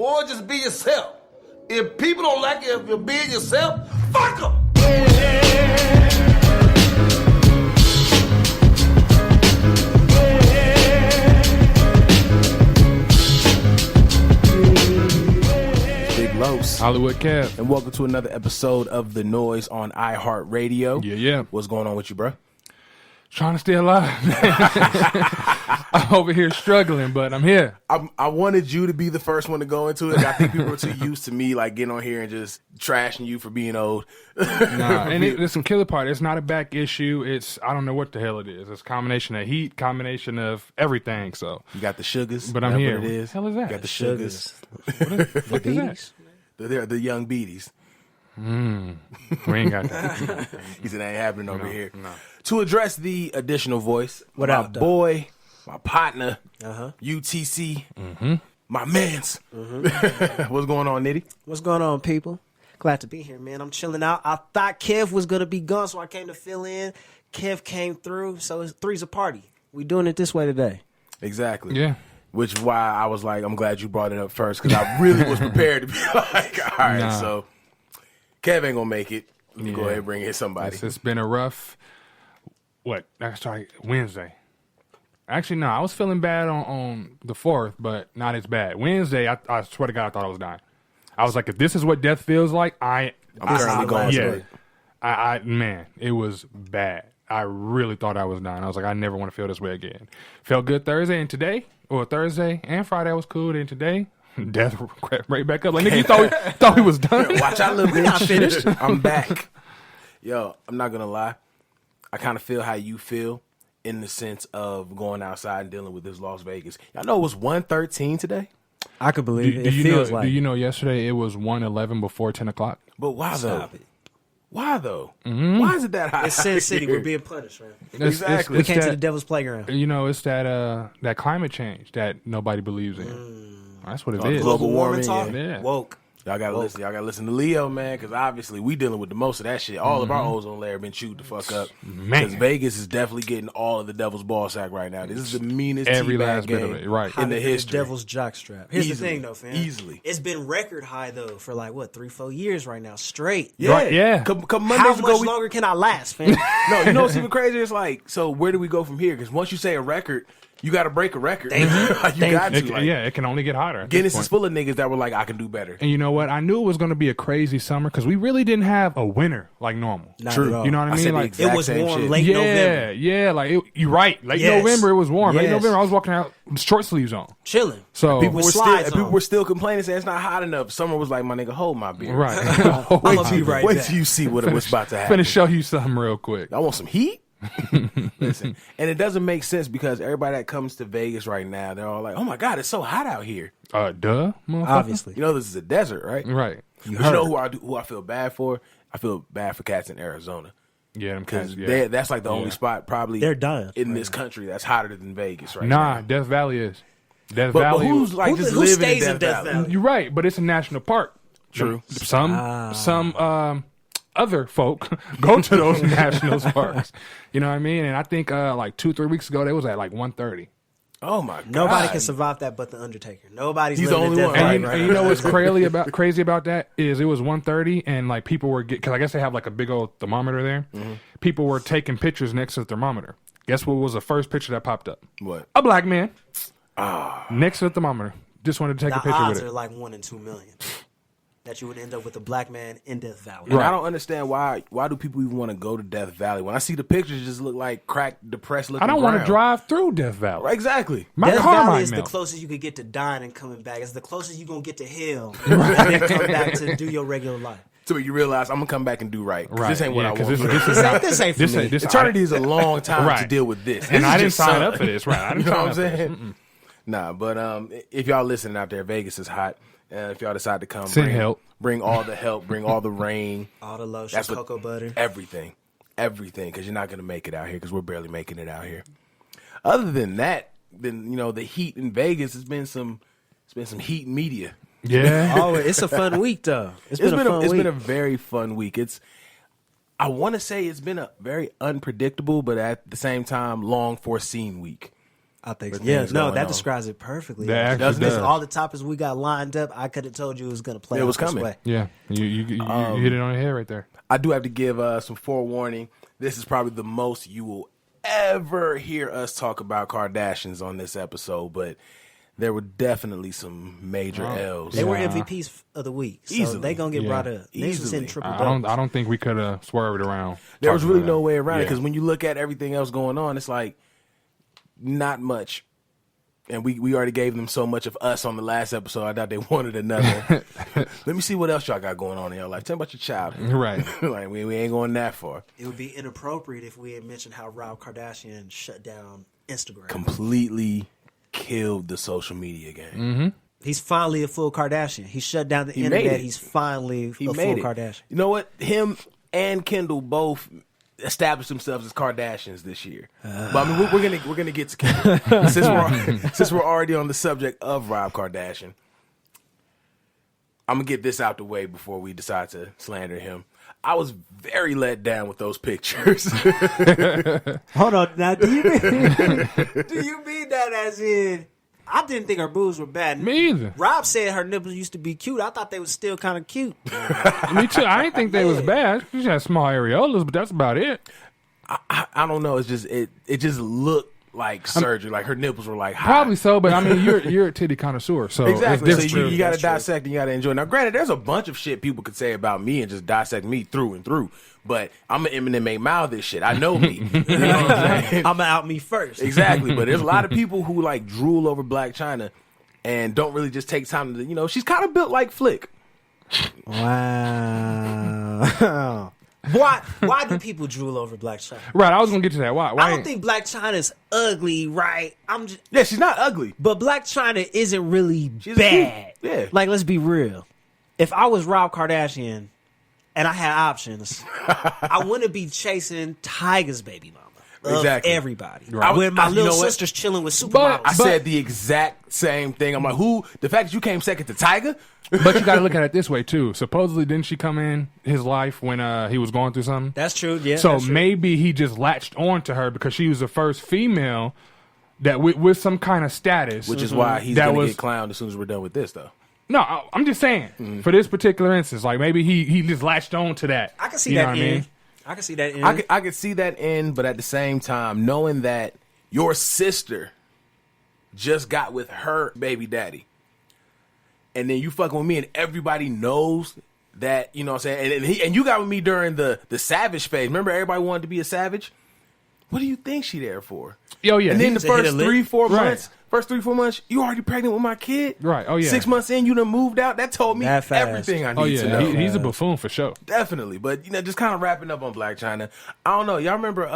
boy, just be yourself. If people don't like you if you're being yourself, fuck them. Hollywood Kev. And welcome to another episode of The Noize on iHeartRadio. Yeah. What's going on with you, bro? Trying to stay alive. I'm over here struggling, but I'm here. I wanted you to be the first one to go into it. I think people are too used to me like getting on here and just trashing you for being old. Nah, and it's some killer part. It's not a back issue. It's, I don't know what the hell it is. It's a combination of heat, combination of everything. So you got the sugars. But I'm here. What it is. What the hell is that? You got the sugars. What the fuck is that? They're the young beaties. We ain't got that. He said that ain't happening over here. No. To address the additional voice, what my up, boy, my partner, UTC, my mans. What's going on, Nitty? What's going on, people? Glad to be here, man. I'm chilling out. I thought Kev was going to be gone, so I came to fill in. Kev came through, so it's three's a party. We doing it this way today. Exactly. Yeah. Which is why I was like, I'm glad you brought it up first, because I really was prepared to be like, all right, so Kev ain't going to make it. Let me go ahead and bring in somebody. It's been a rough, Wednesday. Actually, no, I was feeling bad on the 4th, but not as bad. Wednesday, I swear to God, I thought I was dying. I was like, if this is what death feels like, I'm currently going through it. Man, it was bad. I really thought I was dying. I was like, I never want to feel this way again. Felt good Thursday and today, or Thursday and Friday was cool. Then today, death right back up. Like, nigga, you thought he was done. Watch out, little bitch. Not finished. I'm back. Yo, I'm not going to lie. I kind of feel how you feel in the sense of going outside and dealing with this Las Vegas. Y'all know it was 1:13 today? I could believe it. It feels like. Do you know yesterday it was 1:11 before 10 o'clock? But why, though? Stop it. Why, though? Why is it that high? It's Sin City. We're being punished, man. Exactly. We came to the devil's playground. You know, it's that climate change that nobody believes in. That's what it is. Global warming talk? Yeah. Woke. Y'all gotta listen. Y'all gotta listen to Leo, man, because obviously we dealing with the most of that shit. All of our ozone layer been chewed the fuck up. Because Vegas is definitely getting all of the devil's ball sack right now. This is the meanest every teabag last bit game of it, right? in the history. The devil's jockstrap. Here's Easily. the thing, though, fam. Easily. It's been record high, though, for like, 3-4 years right now, straight. Yeah, Right, yeah. Couple How Mondays much ago, longer can I last, fam? No, you know what's even crazier? It's like, so where do we go from here? Because once you say a record, you got to break a record. Thank you. You got to. It can only get hotter. at Guinness this is point. full of niggas that were like, I can do better. And you know what? I knew it was going to be a crazy summer because we really didn't have a winter like normal. Not True. at all. You know what I mean? said the Like, exact it was same warm shit. late November. Yeah, like you're right. Late Yes. November, it was warm. Late Yes. November, I was walking out with short sleeves on. Chilling. So People With were, still, slides and people on. were still complaining, saying it's not hot enough. Summer was like, my nigga, hold my beer. right. I'ma be right Wait back. till you see what's about to happen. Finna show you something real quick. I want some heat. Listen, and it doesn't make sense because everybody that comes to Vegas right now, they're all like, "Oh my God, it's so hot out here." Duh, motherfucker. Obviously. You know this is a desert, right? Right. But you know who I feel bad for? I feel bad for cats in Arizona Yeah, them cats. because Yeah. that's like the only spot probably They're dying in right this now. country that's hotter than Vegas right now. Nah, Death Valley is. Death But Valley. who's like Who just who living stays in in Death Death Valley? You're right, but it's a national park. True. Some other folk go to those national parks. You know what I mean? And I think like 2-3 weeks ago they was at like 130. Oh my God! Nobody can survive that but the Undertaker. Nobody's He's living the in only Death one. Valley And you know what's crazy about that is it was 130 and like people were because I guess they have like a big old thermometer there. People were taking pictures next to the thermometer. Guess what was the first picture that popped up? What? A black man next to the thermometer. Just wanted to take The a picture odds with are it. like 1 in 2 million that you would end up with a black man in Death Valley. And I don't understand why do people even want to go to Death Valley? When I see the pictures, it just look like cracked, depressed looking. I don't want to ground. drive through Death Valley. Right, exactly. My Death car Valley might is the melt. closest you could get to dying and coming back. It's the closest you're going to get to hell and then come back to do your regular life. So you realize I'm gonna come back and do right. Right. This ain't what I want. This is This ain't for me. Eternity is a long time Right. to deal with this. And This I is didn't just sign sun. up for this, right? I didn't You know sign what I'm up for this. saying? Nah, but if y'all listening out there, Vegas is hot. If y'all decide to come, Send help. Bring all the help, bring all the rain, All the lotion, That's what- cocoa butter. everything, because you're not gonna make it out here because we're barely making it out here. Other than that, then the heat in Vegas has been some heat media. Yeah. Oh, it's a fun week, though. It's been a fun week. It's been a very fun week. I want to say it's been a very unpredictable, but at the same time, long foreseen week. I think so. With Yeah, things no, going that on. describes it perfectly. That actually Doesn't it? does. All the topics we got lined up, I could have told you it was going to play It out was this coming. way. Yeah, you hit it on the head right there. I do have to give some forewarning. This is probably the most you will ever hear us talk about Kardashians on this episode, but there were definitely some major L's. They were Yeah. MVPs of the week, so Easily. they going to get Yeah. brought up. They was Easily. hitting triple I doubles. don't think we could have swerved around. There was talking really about no that. way around it Yeah. because when you look at everything else going on, it's like not much. And we already gave them so much of us on the last episode. I doubt they wanted another. Let me see what else y'all got going on in your life. Tell me about your childhood. Right. Like we ain't going that far. It would be inappropriate if we had mentioned how Rob Kardashian shut down Instagram. Completely killed the social media game. Mm-hmm. He's finally a full Kardashian. He shut down the He made internet. it. He's finally He a full made it. Kardashian. You know what? Him and Kendall both established themselves as Kardashians this year. But I mean, we're gonna get to Kendall since we're already on the subject of Rob Kardashian. I'm gonna get this out the way before we decide to slander him. I was very let down with those pictures. Hold on. Now, do you mean that as in, I didn't think her boobs were bad. Me either. Rob said her nipples used to be cute. I thought they were still kind of cute. Me too. I didn't think they was bad. She had small areolas, but that's about it. I don't know. It's just it just looked like surgery. Like her nipples were like hot. Probably so, but I mean, you're a titty connoisseur, so Exactly. It's So different. you got to That's true. dissect and you got to enjoy. Now, granted, there's a bunch of shit people could say about me and just dissect me through and through. But I'm an Eminem A mouth this shit. I know me. You know what I'm saying? I'm going to out me first. Exactly. But there's a lot of people who like drool over Blac Chyna and don't really just take time to, she's kind of built like Flick. Wow. Why do people drool over Blac Chyna? Right, I was gonna get to that. Why? I don't think Blac Chyna's ugly, right? Yeah, she's not ugly. But Blac Chyna isn't really She's bad. cute. Yeah. Like, let's be real. If I was Rob Kardashian and I had options, I wouldn't be chasing Tyga's baby mama. Of Exactly. everybody. Right. When my You little know what? sister's chilling with supermodels. I said the exact same thing. I'm like, the fact that you came second to Tyga? But you got to look at it this way too. Supposedly, didn't she come in his life when he was going through something? That's true, yeah. So that's true. maybe he just latched on to her because she was the first female that with some kind of status, Which is why he's that going to was get clowned as soon as we're done with this, though. no. I'm just saying for this particular instance, like maybe he just latched on to that. I can see You know that what in. I mean? I can see that in. I could see that in, but at the same time, knowing that your sister just got with her baby daddy, and then you fucking with me, and everybody knows that, you know what I'm saying? And you got with me during the savage phase. Remember, everybody wanted to be a savage? What do you think she there for? Oh yeah, And then the was a hit first a lick. 3-4 Right. months, first 3-4 months, you already pregnant with my kid? Right. Oh, yeah. 6 months in, you done moved out. That told me That fast. everything I need oh to yeah, know. he's a buffoon for sure. Definitely. But, just kind of wrapping up on Blac Chyna. I don't know. Y'all remember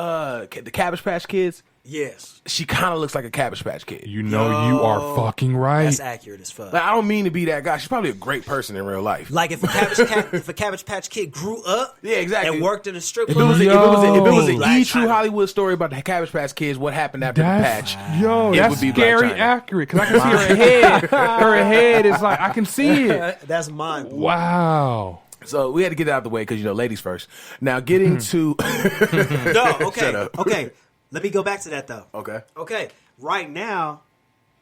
the Cabbage Patch Kids? yes. She kind of looks like a Cabbage Patch Kid. You know you are fucking right. That's accurate as fuck. Like, I don't mean to be that guy. She's probably a great person in real life. Like if a Cabbage Patch Kid grew up, Yeah, exactly. and worked in a strip If it club, was an Blac E True Chyna. Hollywood story about the Cabbage Patch Kids, what happened after the That's patch? yo, It that's would be Blac scary Chyna. accurate because I can see her head. Her head is like I can see it. That's mine. Wow. So we had to get it out of the way because, ladies first. Now, getting to... No, okay, Shut up. okay. Let me go back to that though. Okay. Okay, right now,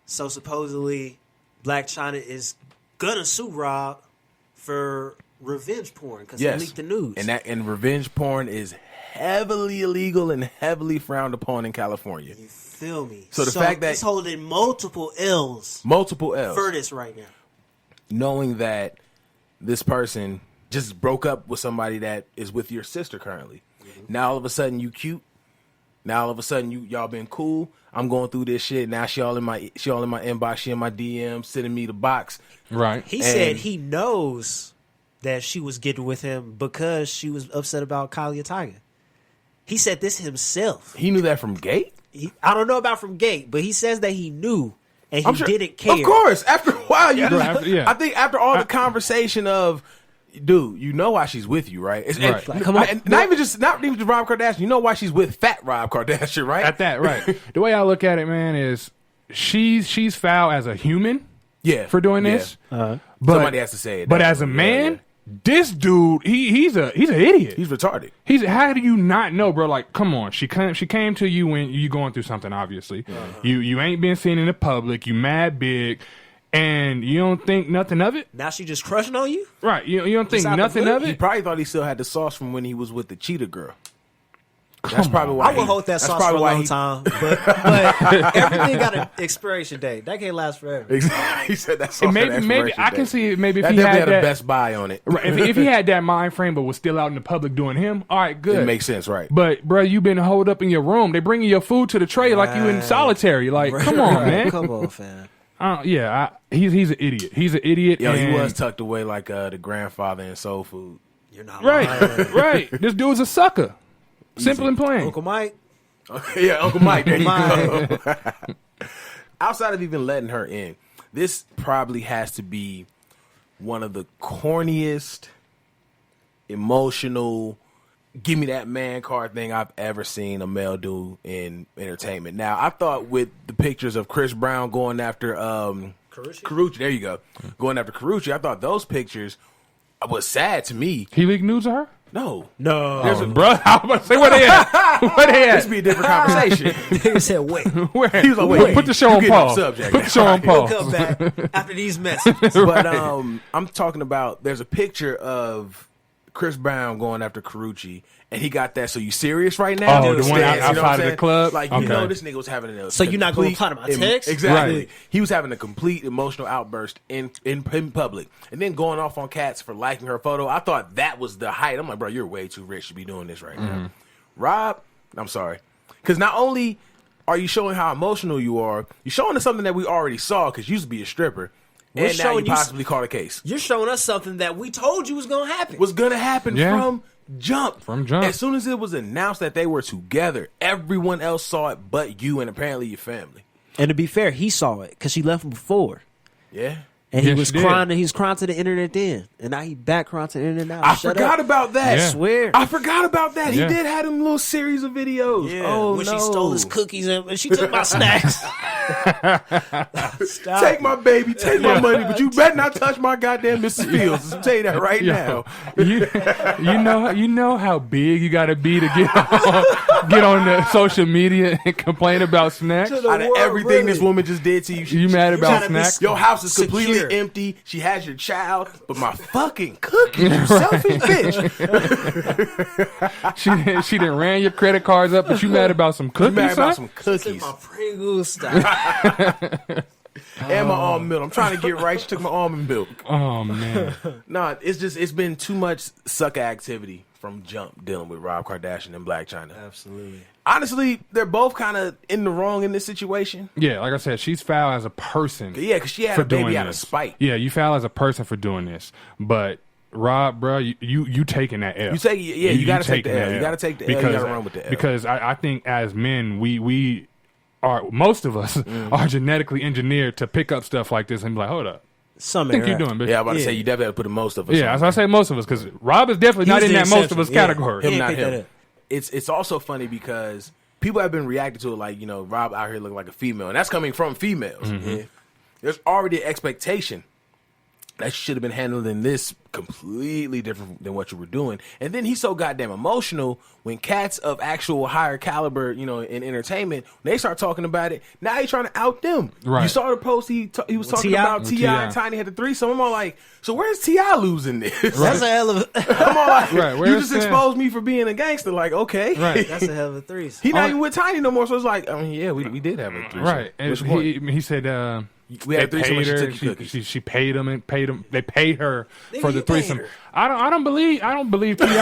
so supposedly Blac Chyna is gonna sue Rob for revenge porn because Yes. he leaked the news. And revenge porn is heavily illegal and heavily frowned upon in California. you feel me? So the fact that- he's holding multiple L's Multiple L's. for this right now. Knowing that this person just broke up with somebody that is with your sister currently. Now all of a sudden you cute. Now all of a sudden y'all been cool. I'm going through this shit. Now she all in my inbox, she in my DM, sending me the box. Right. He said he knows that she was getting with him because she was upset about Kylie and Tiger. He said this himself. He knew that from Gate? I don't know about from Gate, but he says that he knew and he I'm sure, didn't care. Of course. After a while, you just, Yeah. I think after all the conversation of, dude, you know why she's with you, right? And, Right. and- Come on. and not even just Rob Kardashian. You know why she's with Fat Rob Kardashian, right? At that, right. The way I look at it, man, is she's foul as a human Yeah. for doing Yeah. this. But Somebody has to say it. But that as a way. man, This dude, he's an idiot. He's retarded. How do you not know, bro? Like, come on. She came to you when you going through something. Obviously, you ain't been seen in the public. You mad big, and you don't think nothing of it. Now she just crushing on you, Right? You don't think out the nothing blue? of He it. probably thought he still had the sauce from when he was with the cheetah girl. That's probably why I would hold that that's sauce for a probably why long he- time, but everything got an expiration date. That can't last forever. Exactly. He said that's And maybe I can see it. Maybe if that he definitely had had that a Best Buy on it. Right, if he had that mind frame, but was still out in the public doing him, all right, good. It makes sense, right? But bro, you been holed up in your room. They bringing your food to the tray like you in solitary. Like, come on, man. Come on, fam. He's an idiot. He's an idiot. Yo, he and- was tucked away like the grandfather in Soul Food. You're not lying. right, right. This dude's a sucker. Simple and plain. Uncle Mike. Yeah, Uncle Mike. There you Mike. go. Outside of even letting her in, this probably has to be one of the corniest, emotional, give me that man card thing I've ever seen a male do in entertainment. Now, I thought with the pictures of Chris Brown going after Carucci, there you go, going after Carucci, I thought those pictures was sad to me. He leaked nudes of her? No. No. Bro, I was about to say, where they at? Where they This at? be a different conversation. Nigga said, wait. Where? He was like, wait, put the show you on getting off pause. subject. Put the show on We'll pause. come back after these messages. But I'm talking about there's a picture of Chris Brown going after Carucci, and he got that. So you serious right now? Oh, the one Stance, you know outside what I'm of the saying? club? Like Okay. you know, this nigga was having a So you're not gonna complete reply to my text? Exactly. Right. He was having a complete emotional outburst in public, and then going off on cats for liking her photo. I thought that was the height. I'm like, bro, you're way too rich to be doing this right now. Rob, I'm sorry, because not only are you showing how emotional you are, you're showing us something that we already saw because you used to be a stripper. We're And now you showing you- possibly caught a case. You're showing us something that we told you was going to happen. Was going to happen Yeah. from jump. From jump. As soon as it was announced that they were together, everyone else saw it but you and apparently your family. And to be fair, he saw it because she left him before. Yeah. And he Yes, was she did. crying. He was crying to the internet then. And now he back crying to the internet now. I Shut forgot up. about that. Yeah. I swear. I forgot about that. Yeah. He did have them little series of videos. Yeah, Oh, when no. she stole his cookies and she took my snacks. Stop. Take my baby, take my money, but you better not touch my goddamn Mrs. Fields. I'll tell you that right now. You know how big you got to be to get on the social media and complain about snacks. To the Out of world, everything this really. woman just did to you, You mad about trying to be snacks? your house is completely Secure. empty. She has your child, but my fucking cookies, you selfish bitch. She didn't ran your credit cards up, but you mad about some You cookies, mad about son? some cookies My Pringles. Stop. and my almond milk. I'm trying to get right. She took my almond milk. Oh man, No, it's been too much sucker activity from jump dealing with Rob Kardashian and Blac Chyna. Absolutely. Honestly, they're both kind of in the wrong in this situation. yeah. Like I said, she's foul as a person. Yeah, because she had for a baby doing out of this. spite. Yeah, you foul as a person for doing this, but. Rob, bro, you taking that L. You take- yeah, you gotta take taking the L. that You gotta take the L. You Because, gotta run with the L. Because I think as men, we are, most of us are genetically engineered to pick up stuff like this and be like, hold up, Some what think you're doing, bitch? Yeah, I'm about to say Yeah. you definitely have to put the most of us. Yeah, on so I say most of us because Rob is definitely not He's in the that most of us exception, yeah. category. him, He not ain't picked that him. up. It's also funny because people have been reacting to it like, Rob out here looking like a female, and that's coming from females. Mm-hmm. Yeah. There's already an expectation that you should have been handling this completely different than what you were doing. And then he's so goddamn emotional when cats of actual higher caliber, in entertainment, when they start talking about it, now he's trying to out them. Right. You saw the post he was talking T.I. about T.I. and Tiny had the threesome. I'm all like, so where's T.I. losing this? That's a hell of a, I'm all like, Right, you where's just Sam? exposed me for being a gangster. Like, okay. Right. that's a hell of a threesome. He not even with Tiny no more, so it's like, yeah, we did have a threesome. Right. And What's the point? he said We had a they threesome when paid she her. took your cookies. She paid him and paid him. They paid her for the you paid threesome. her. I don't believe T.I.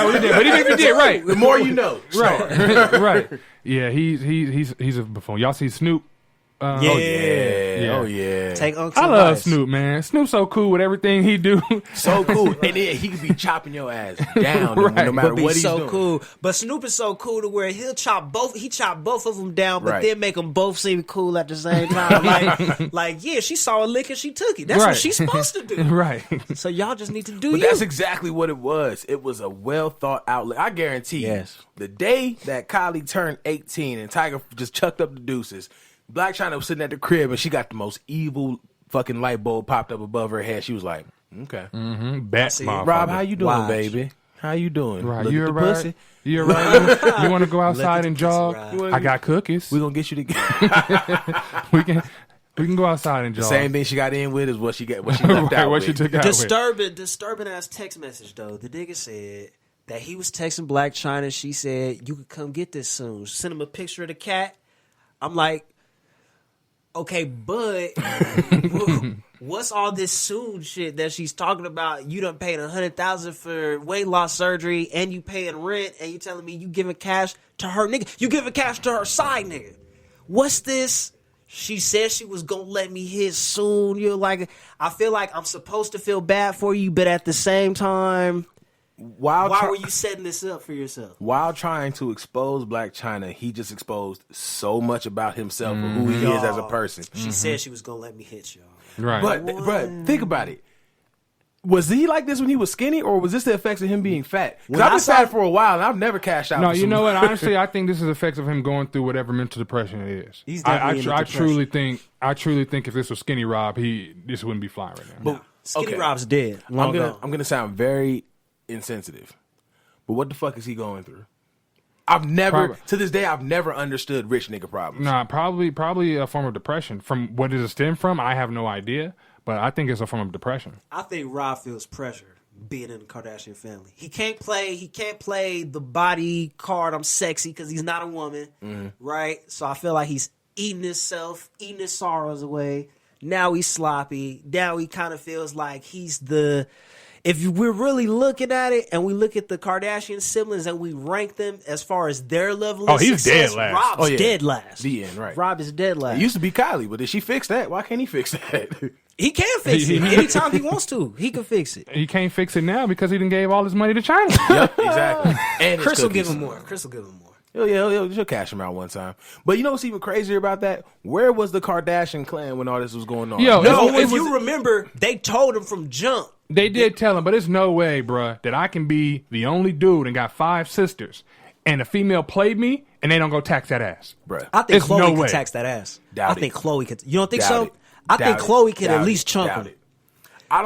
really did, but he did right. The more you know. Right. Right. Yeah. He's a buffoon. Y'all see Snoop? Yeah. Yeah. Oh, yeah. Take Uncle's I love advice. Snoop, man. Snoop's so cool with everything he do. So cool. And then he could be chopping your ass down Right. no matter But be what he's so doing. cool. But Snoop is so cool to where he chop both of them down, but Right. then make them both seem cool at the same time. Like, yeah, she saw a lick and she took it. That's Right. what she's supposed to do. Right. So y'all just need to do But you. that's exactly what it was. It was a well thought out. I guarantee you, Yes. the day that Kylie turned 18 and Tiger just chucked up the deuces, Blac Chyna was sitting at the crib and she got the most evil fucking light bulb popped up above her head. She was like, Okay. Bet, see. motherfucker. Rob, how you doing, Watch. baby? How you doing? Right, Look you at the alright? pussy. You alright? You want to go outside the and pussy jog? ride. I got cookies. We're going to get you We can go outside and jog. Same thing she got in with is what she got. What she left Right, out what with. she took out with. Disturbing ass text message though. The nigga said that he was texting Blac Chyna. She said you could come get this soon. Send him a picture of the cat. I'm like, okay, but what's all this soon shit that she's talking about? You done paid $100,000 for weight loss surgery, and you paying rent, and you telling me you giving cash to her nigga? You giving cash to her side nigga? What's this? She said she was gonna let me hit soon. You're like, I feel like I'm supposed to feel bad for you, but at the same time, why were you setting this up for yourself? While trying to expose Blac Chyna, he just exposed so much about himself and who he is as a person. She said she was gonna let me hit y'all. Right. But think about it. Was he like this when he was skinny, or was this the effects of him being fat? Because When I've I been saw- fat for a while, and I've never cashed out. No, for you some- know what? Honestly, I think this is effects of him going through whatever mental depression it is. He's definitely in a I depression. truly think if this was Skinny Rob, this wouldn't be flying right now. But, Skinny okay. Rob's dead. Long gone. I'm gonna sound very insensitive, but what the fuck is he going through? I've never, to this day, I've never understood rich nigga problems. Nah, probably a form of depression. From what does it stem from? I have no idea, but I think it's a form of depression. I think Rob feels pressure being in the Kardashian family. He can't play the body card. I'm sexy because he's not a woman, right? So I feel like he's eating himself, eating his sorrows away. Now he's sloppy. Now he kind of feels like he's the. If we're really looking at it and we look at the Kardashian siblings and we rank them as far as their level of he's success, dead last. Rob's dead last. The end, right. Rob is dead last. It used to be Kylie, but did she fix that? Why can't he fix that? He can fix it anytime he wants to. He can fix it. He can't fix it now because he done gave all his money to China. Yep, exactly. And Chris will cookies. give him more. Chris will give him more. She'll cash him out one time. But you know what's even crazier about that? Where was the Kardashian clan when all this was going on? Yo, No, it if was- you remember, they told him from jump. They did tell him, but there's no way, bruh, that I can be the only dude and got 5 sisters, and a female played me, and they don't go tax that ass. Bruh. I think There's Chloe no could way. tax that ass. Doubt I it. think Chloe could. You don't think Doubt so? it. I Doubt think it. Chloe could Doubt at least it. chunk Doubt him. it. I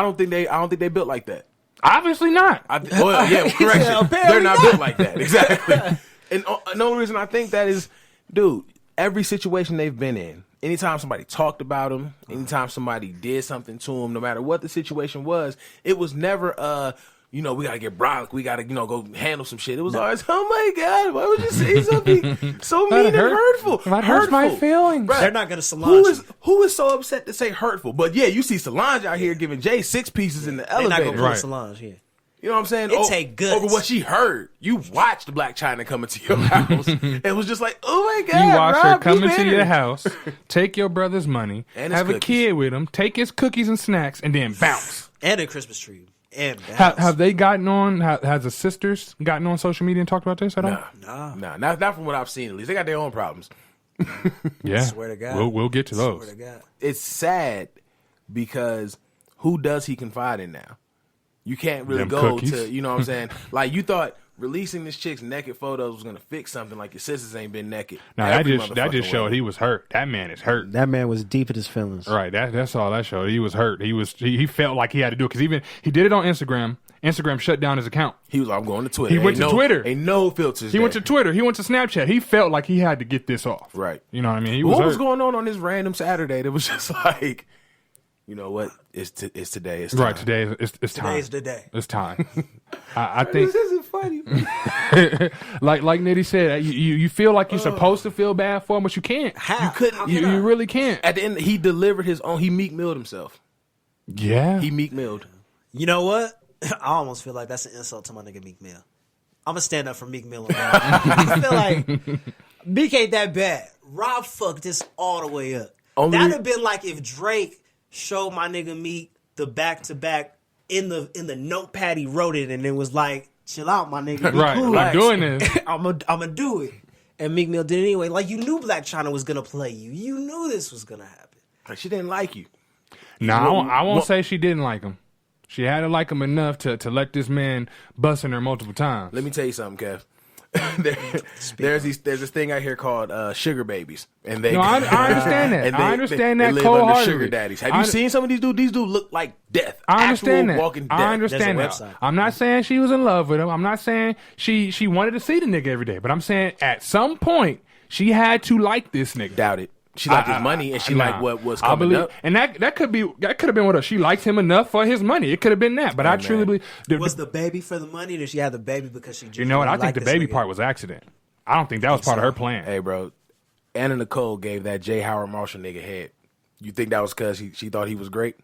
don't think they built like that. Obviously not. Correction. apparently They're not not. built like that. Exactly. And the only reason I think that is, dude, every situation they've been in, anytime somebody talked about them, anytime somebody did something to them, no matter what the situation was, it was never, we got to get brolic. We got to, go handle some shit. It was always, oh my God, why would you say something so mean and hurtful? That hurts my feelings. Bruh, They're not going to Solange. who is so upset to say hurtful? But yeah, you see Solange out here giving Jay 6 pieces in the They're not elevator. going to Right. put Solange here. You know what I'm saying? It take guts. Over what she heard. You watched Blac Chyna come into your house and was just like, oh my God, You watch Rob, her come into better. your house, take your brother's money, And his have a cookies. kid with him, take his cookies and snacks, and then bounce. And a Christmas tree. And the house. Have they gotten on? Has the sisters gotten on social media and talked about this at all? Nah, not from what I've seen at least. They got their own problems. Yeah, Swear to God. we'll get to those. Swear to God. It's sad because who does he confide in now? You can't really Them go cookies. to, you know what I'm saying? Like, you thought releasing this chick's naked photos was going to fix something, like your sisters ain't been naked. Now Every that just motherfucking showed way. he was hurt. That man is hurt. That man was deep in his feelings. Right. That's all that showed. He was hurt. He felt like he had to do it because even he did it on Instagram. Instagram shut down his account. He was like, I'm going to Twitter. He went to Twitter. Ain't no filters He went to there. Twitter. He went to Snapchat. He felt like he had to get this off. Right. You know what I mean? He was What hurt. was going on this random Saturday that was just like, you know what? It's today. It's time. Right. Today it's time. Today's the day. It's time. I think This isn't funny. like Nitty said, you feel like you're supposed to feel bad for him, but you can't. How? You couldn't- How You, can I? you really can't. At the end, he delivered his own. He Meek Milled himself. Yeah. He Meek Milled. You know what? I almost feel like that's an insult to my nigga Meek Mill. I'm gonna stand up for Meek Mill. I feel like Meek ain't that bad. Rob fucked this all the way up. Only- That'd have been like if Drake showed my nigga Meek the back to back in the notepad he wrote it and it was like, chill out, my nigga. Be Right. cool. I'm doing this. I'm gonna do it. And Meek Mill did it anyway. Like you knew Blac Chyna was gonna play you. You knew this was gonna happen. Like, she didn't like you. No, I won't say she didn't like him. She had to like him enough to let this man bust in her multiple times. Let me tell you something, Kev. there's this thing out here called sugar babies, and they. No, I understand that. And I understand they that live under cold-heartedly. sugar daddies. Have you seen some of these dudes? These dudes look like death. I understand Actual that. walking death. I understand There's that. a website. I'm not saying she was in love with him. I'm not saying she wanted to see the nigga every day. But I'm saying at some point she had to like this nigga. Doubt it. She liked his money, and she liked what was coming up. And that could have been what she liked him enough for his money. It could have been that. But I truly believe Was the baby for the money, or did she have the baby because she? You know what? I think the baby part was accident. I don't think that was part of her plan. Hey, bro, Anna Nicole gave that J. Howard Marshall nigga head. You think that was because she thought he was great?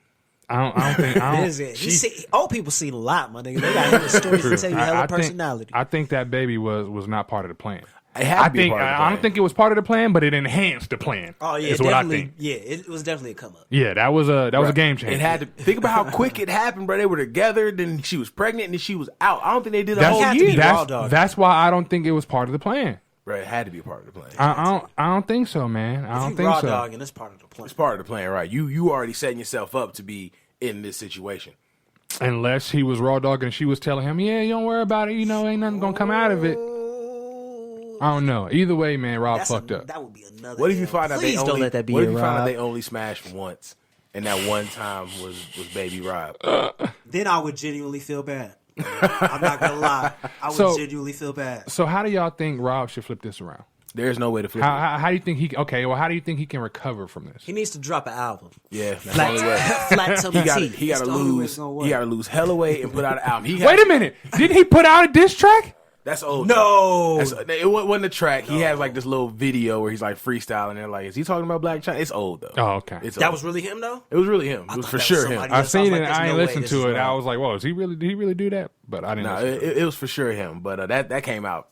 I don't think. Old people see a lot, my nigga. They got hella stories to tell you, hella personality. I think that baby was not part of the plan. It had to be part of the I plan. don't think it was part of the plan, but it enhanced the plan. Oh yeah, is what I definitely. think. Yeah, it was definitely a come up. Yeah, that was a game changer. It had to think about how quick it happened, bro. They were together, then she was pregnant, and then she was out. I don't think they did a whole had to be year. raw dog. That's why I don't think it was part of the plan. Right, it had to be a part of the plan. I don't think so, man. I don't If you think raw so. dog, and that's part of the plan. It's part of the plan, right? You already setting yourself up to be in this situation. Unless he was raw dog and she was telling him, "Yeah, you don't worry about it. You know, ain't nothing gonna come out of it." I don't know. Either way, man, Rob fucked up. That would be another. What if you find out Please they don't only? let that be What if it, you find out Rob. they only smashed once, and that one time was Baby Rob? Then I would genuinely feel bad. I'm not gonna lie. I would So- genuinely feel bad. So, how do y'all think Rob should flip this around? There's no way to flip it. How do you think he? Okay, well, how do you think he can recover from this? He needs to drop an album. Yeah, that's the only way. Flat tummy tea. He got That's to the only way lose. it's gonna work. He got to lose hella weight and put out an album. Wait a minute! Didn't he put out a diss track? That's old. No. It wasn't a track. He has like this little video where he's like freestyling. And they're like, is he talking about Blac Chyna? It's old though. Oh, okay. It's That old. was really him though. It was really him. It was thought for that sure was him. somebody I else. I seen was it. like, And there's I ain't no way listened this to is it. Rob. I was like, "Whoa, did he really do that?" But I didn't. No, listen to it. it was for sure him. But that came out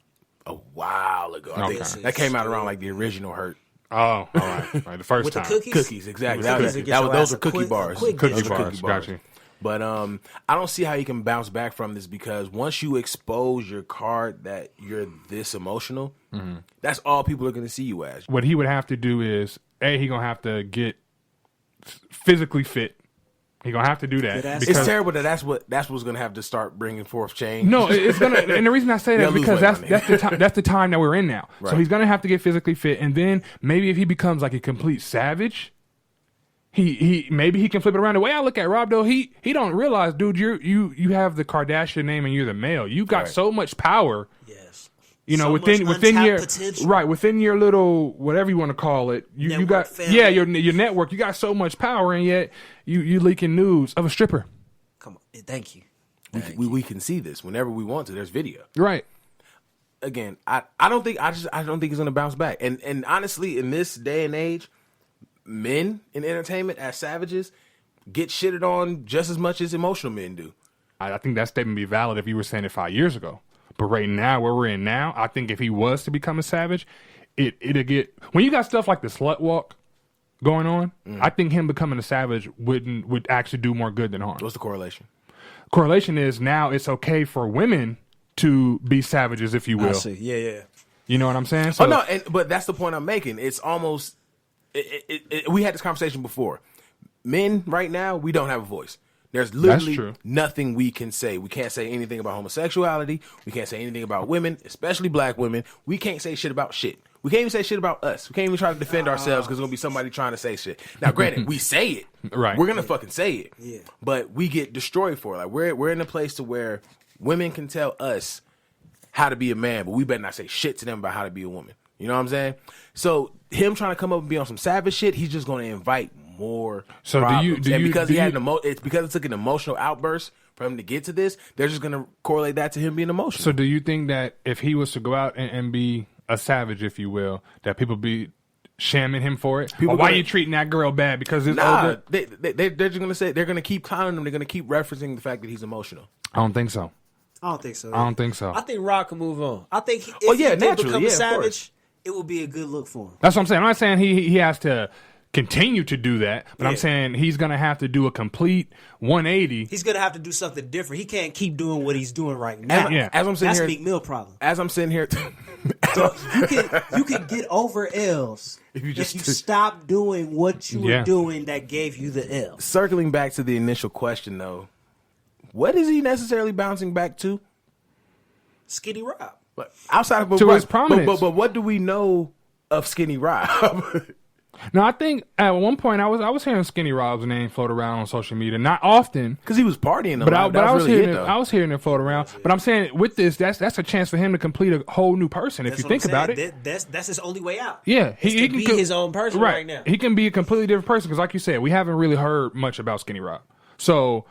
a while ago. I think Okay. that came out around like the original Hurt. Oh, all right. The first With the time. cookies. Cookies, exactly. With cookies, it gets your Those ass were a cookie quick- bars. a quick Cookie diss. bars. Gotcha. But I don't see how you can bounce back from this because once you expose your card that you're this emotional, that's all people are going to see you as. What he would have to do is, he gonna have to get physically fit. He gonna have to do that. Fit ass. It's terrible that that's what's going to have to start bringing forth change. No, it's gonna. And the reason I say that You is gotta because lose weight, that's the time. That's the time that we're in now. So Right. he's gonna have to get physically fit, and then maybe if he becomes like a complete savage, he maybe he can flip it around. The way I look at Rob though, he don't realize, dude, you have the Kardashian name and you're the male. You got Right. so much power. Yes. You know, So within much your untapped potential. right within your little whatever you want to call it, you Network got family. your network. You got so much power, and yet you leaking news of a stripper. Come on. Thank you. We can see this whenever we want to. There's video. Right. Again, I don't think he's going to bounce back. And honestly, in this day and age, men in entertainment as savages get shitted on just as much as emotional men do. I think that statement would be valid if you were saying it 5 years ago. But right now, where we're in now, I think if he was to become a savage, it'll get when you got stuff like the slut walk going on. I think him becoming a savage would actually do more good than harm. What's the correlation? Correlation is now it's okay for women to be savages, if you I will. see. Yeah. You know what I'm saying? So, Oh no, but that's the point I'm making. It's almost we had this conversation before. Men right now, we don't have a voice. There's literally true. nothing we can say. We can't say anything about homosexuality. We can't say anything about women, especially black women. We can't say shit about shit. We can't even say shit about us. We can't even try to defend ourselves because there's going to be somebody trying to say shit. Now, granted, we say it. Right. We're going to fucking say it. Yeah. But we get destroyed for it. Like we're in a place to where women can tell us how to be a man, but we better not say shit to them about how to be a woman. You know what I'm saying? So him trying to come up and be on some savage shit, he's just going to invite more So problems. do And you- because do he had you- it's because it took an emotional outburst for him to get to this, they're just going to correlate that to him being emotional. So do you think that if he was to go out and be a savage, if you will, that people be shamming him for it? People Or why gonna- you treating that girl bad because it's Nah, older? they're just going to say, they're going to keep clowning him. They're going to keep referencing the fact that he's emotional. I don't think so. I don't think so. I don't think so. I think Rob can move on. I think if yeah, he did naturally, become yeah, a of savage, course. it would be a good look for him. That's what I'm saying. I'm not saying he has to continue to do that, but I'm Yeah. saying he's going to have to do a complete 180. He's gonna have to do something different. He can't keep doing what he's doing right now. Yeah. As I'm sitting That's here, Meek Mill problem. as I'm sitting here, You can get over L's if you stop doing what you Yeah. were doing that gave you the L. circling back to the initial question though, what is he necessarily bouncing back to? Skinny Rob. But outside of to his prominence. but what do we know of Skinny Rob? No, I think at one point I was hearing Skinny Rob's name float around on social media. Not often, because he was partying a but lot. I was really hearing I was hearing it float around. But I'm saying with this, that's a chance for him to complete a whole new person. If you think about it, that's his only way out. Yeah, he can be his own person right now. He can be a completely different person because, like you said, we haven't really heard much about Skinny Rob. So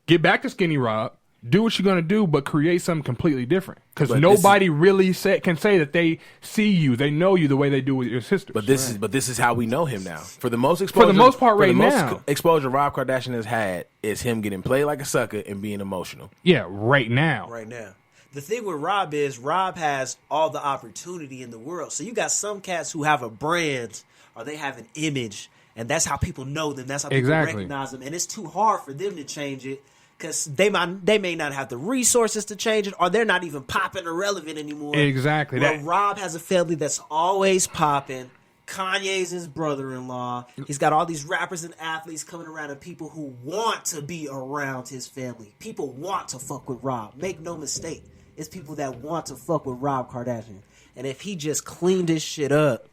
get back to Skinny Rob. Do what you're going to do, but create something completely different. Because nobody really can say that they see you, they know you the way they do with your sisters. But this is how we know him now. For the most exposure, exposure Rob Kardashian has had is him getting played like a sucker and being emotional. Yeah, right now. Right now. The thing with Rob is Rob has all the opportunity in the world. So you got some cats who have a brand or they have an image, and that's how people know them. That's how people recognize them. And it's too hard for them to change it. Because they may not have the resources to change it, or they're not even popping or relevant anymore. Exactly. But Rob has a family that's always popping. Kanye's his brother-in-law. He's got all these rappers and athletes coming around, and people who want to be around his family. People want to fuck with Rob. Make no mistake. It's people that want to fuck with Rob Kardashian. And if he just cleaned his shit up,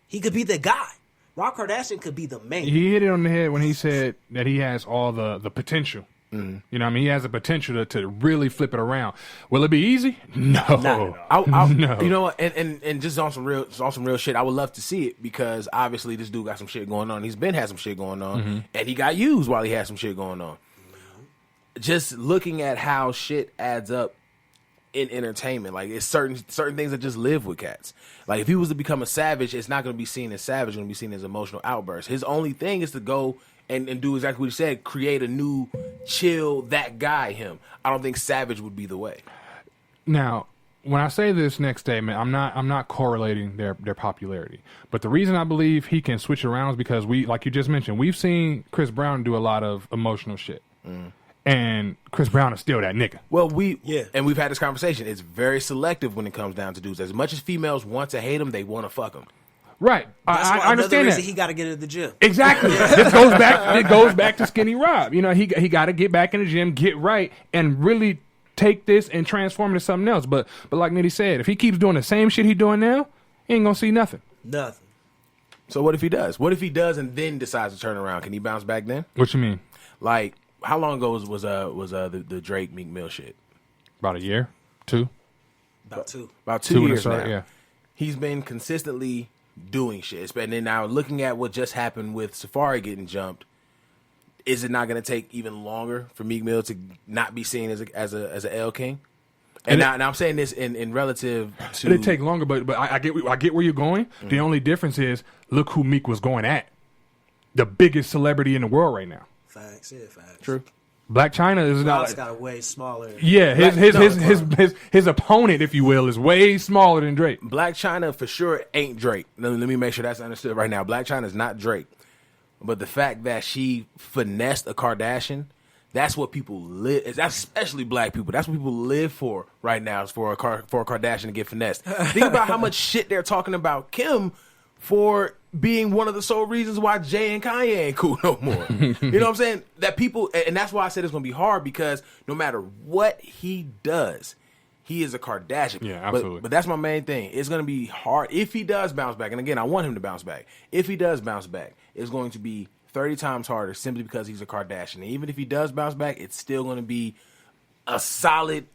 he could be the guy. Rob Kardashian could be the man. He hit it on the head when he said that he has all the potential. Mm. You know what I mean? He has the potential to really flip it around. Will it be easy? No. No. You know what? And just on some real shit, I would love to see it because obviously this dude got some shit going on. He's had some shit going on, and he got used while he had some shit going on. Just looking at how shit adds up in entertainment, like it's certain things that just live with cats. Like if he was to become a savage, it's not going to be seen as savage; it's going to be seen as emotional outburst. His only thing is to go and do exactly what he said, create a new chill, that guy him. I don't think savage would be the way. Now, when I say this next statement, I'm not correlating their popularity. But the reason I believe he can switch around is because like you just mentioned, we've seen Chris Brown do a lot of emotional shit. And Chris Brown is still that nigga. Well, and we've had this conversation. It's very selective when it comes down to dudes. As much as females want to hate him, they want to fuck him. Right, I understand that. He got to get in the gym. Exactly. This goes back. It goes back to Skinny Rob. You know, he got to get back in the gym, get right, and really take this and transform it to something else. But like Nitty said, if he keeps doing the same shit he doing now, he ain't gonna see nothing. Nothing. So what if he does? What if he does and then decides to turn around? Can he bounce back then? What you mean? Like how long ago was the Drake Meek Mill shit? About a year, 2. About 2 years now. Yeah. He's been consistently doing shit. And then now looking at what just happened with Safari getting jumped, is it not going to take even longer for Meek Mill to not be seen as a L King? And now I'm saying this in relative to... It'd take longer, but I get where you're going. Mm-hmm. The only difference is, look who Meek was going at. The biggest celebrity in the world right now. Facts, yeah, facts. True. Blac Chyna is not... Rob's got a way smaller... Yeah, his opponent, if you will, is way smaller than Drake. Blac Chyna for sure ain't Drake. Let me make sure that's understood right now. Blac Chyna is not Drake. But the fact that she finessed a Kardashian, that's what people live... That's especially black people. That's what people live for right now, is for a Kardashian to get finessed. Think about how much shit they're talking about Kim for being one of the sole reasons why Jay and Kanye ain't cool no more. You know what I'm saying? That people, and that's why I said it's going to be hard, because no matter what he does, he is a Kardashian. Yeah, absolutely. But that's my main thing. It's going to be hard if he does bounce back. And again, I want him to bounce back. If he does bounce back, it's going to be 30 times harder simply because he's a Kardashian. And even if he does bounce back, it's still going to be a solid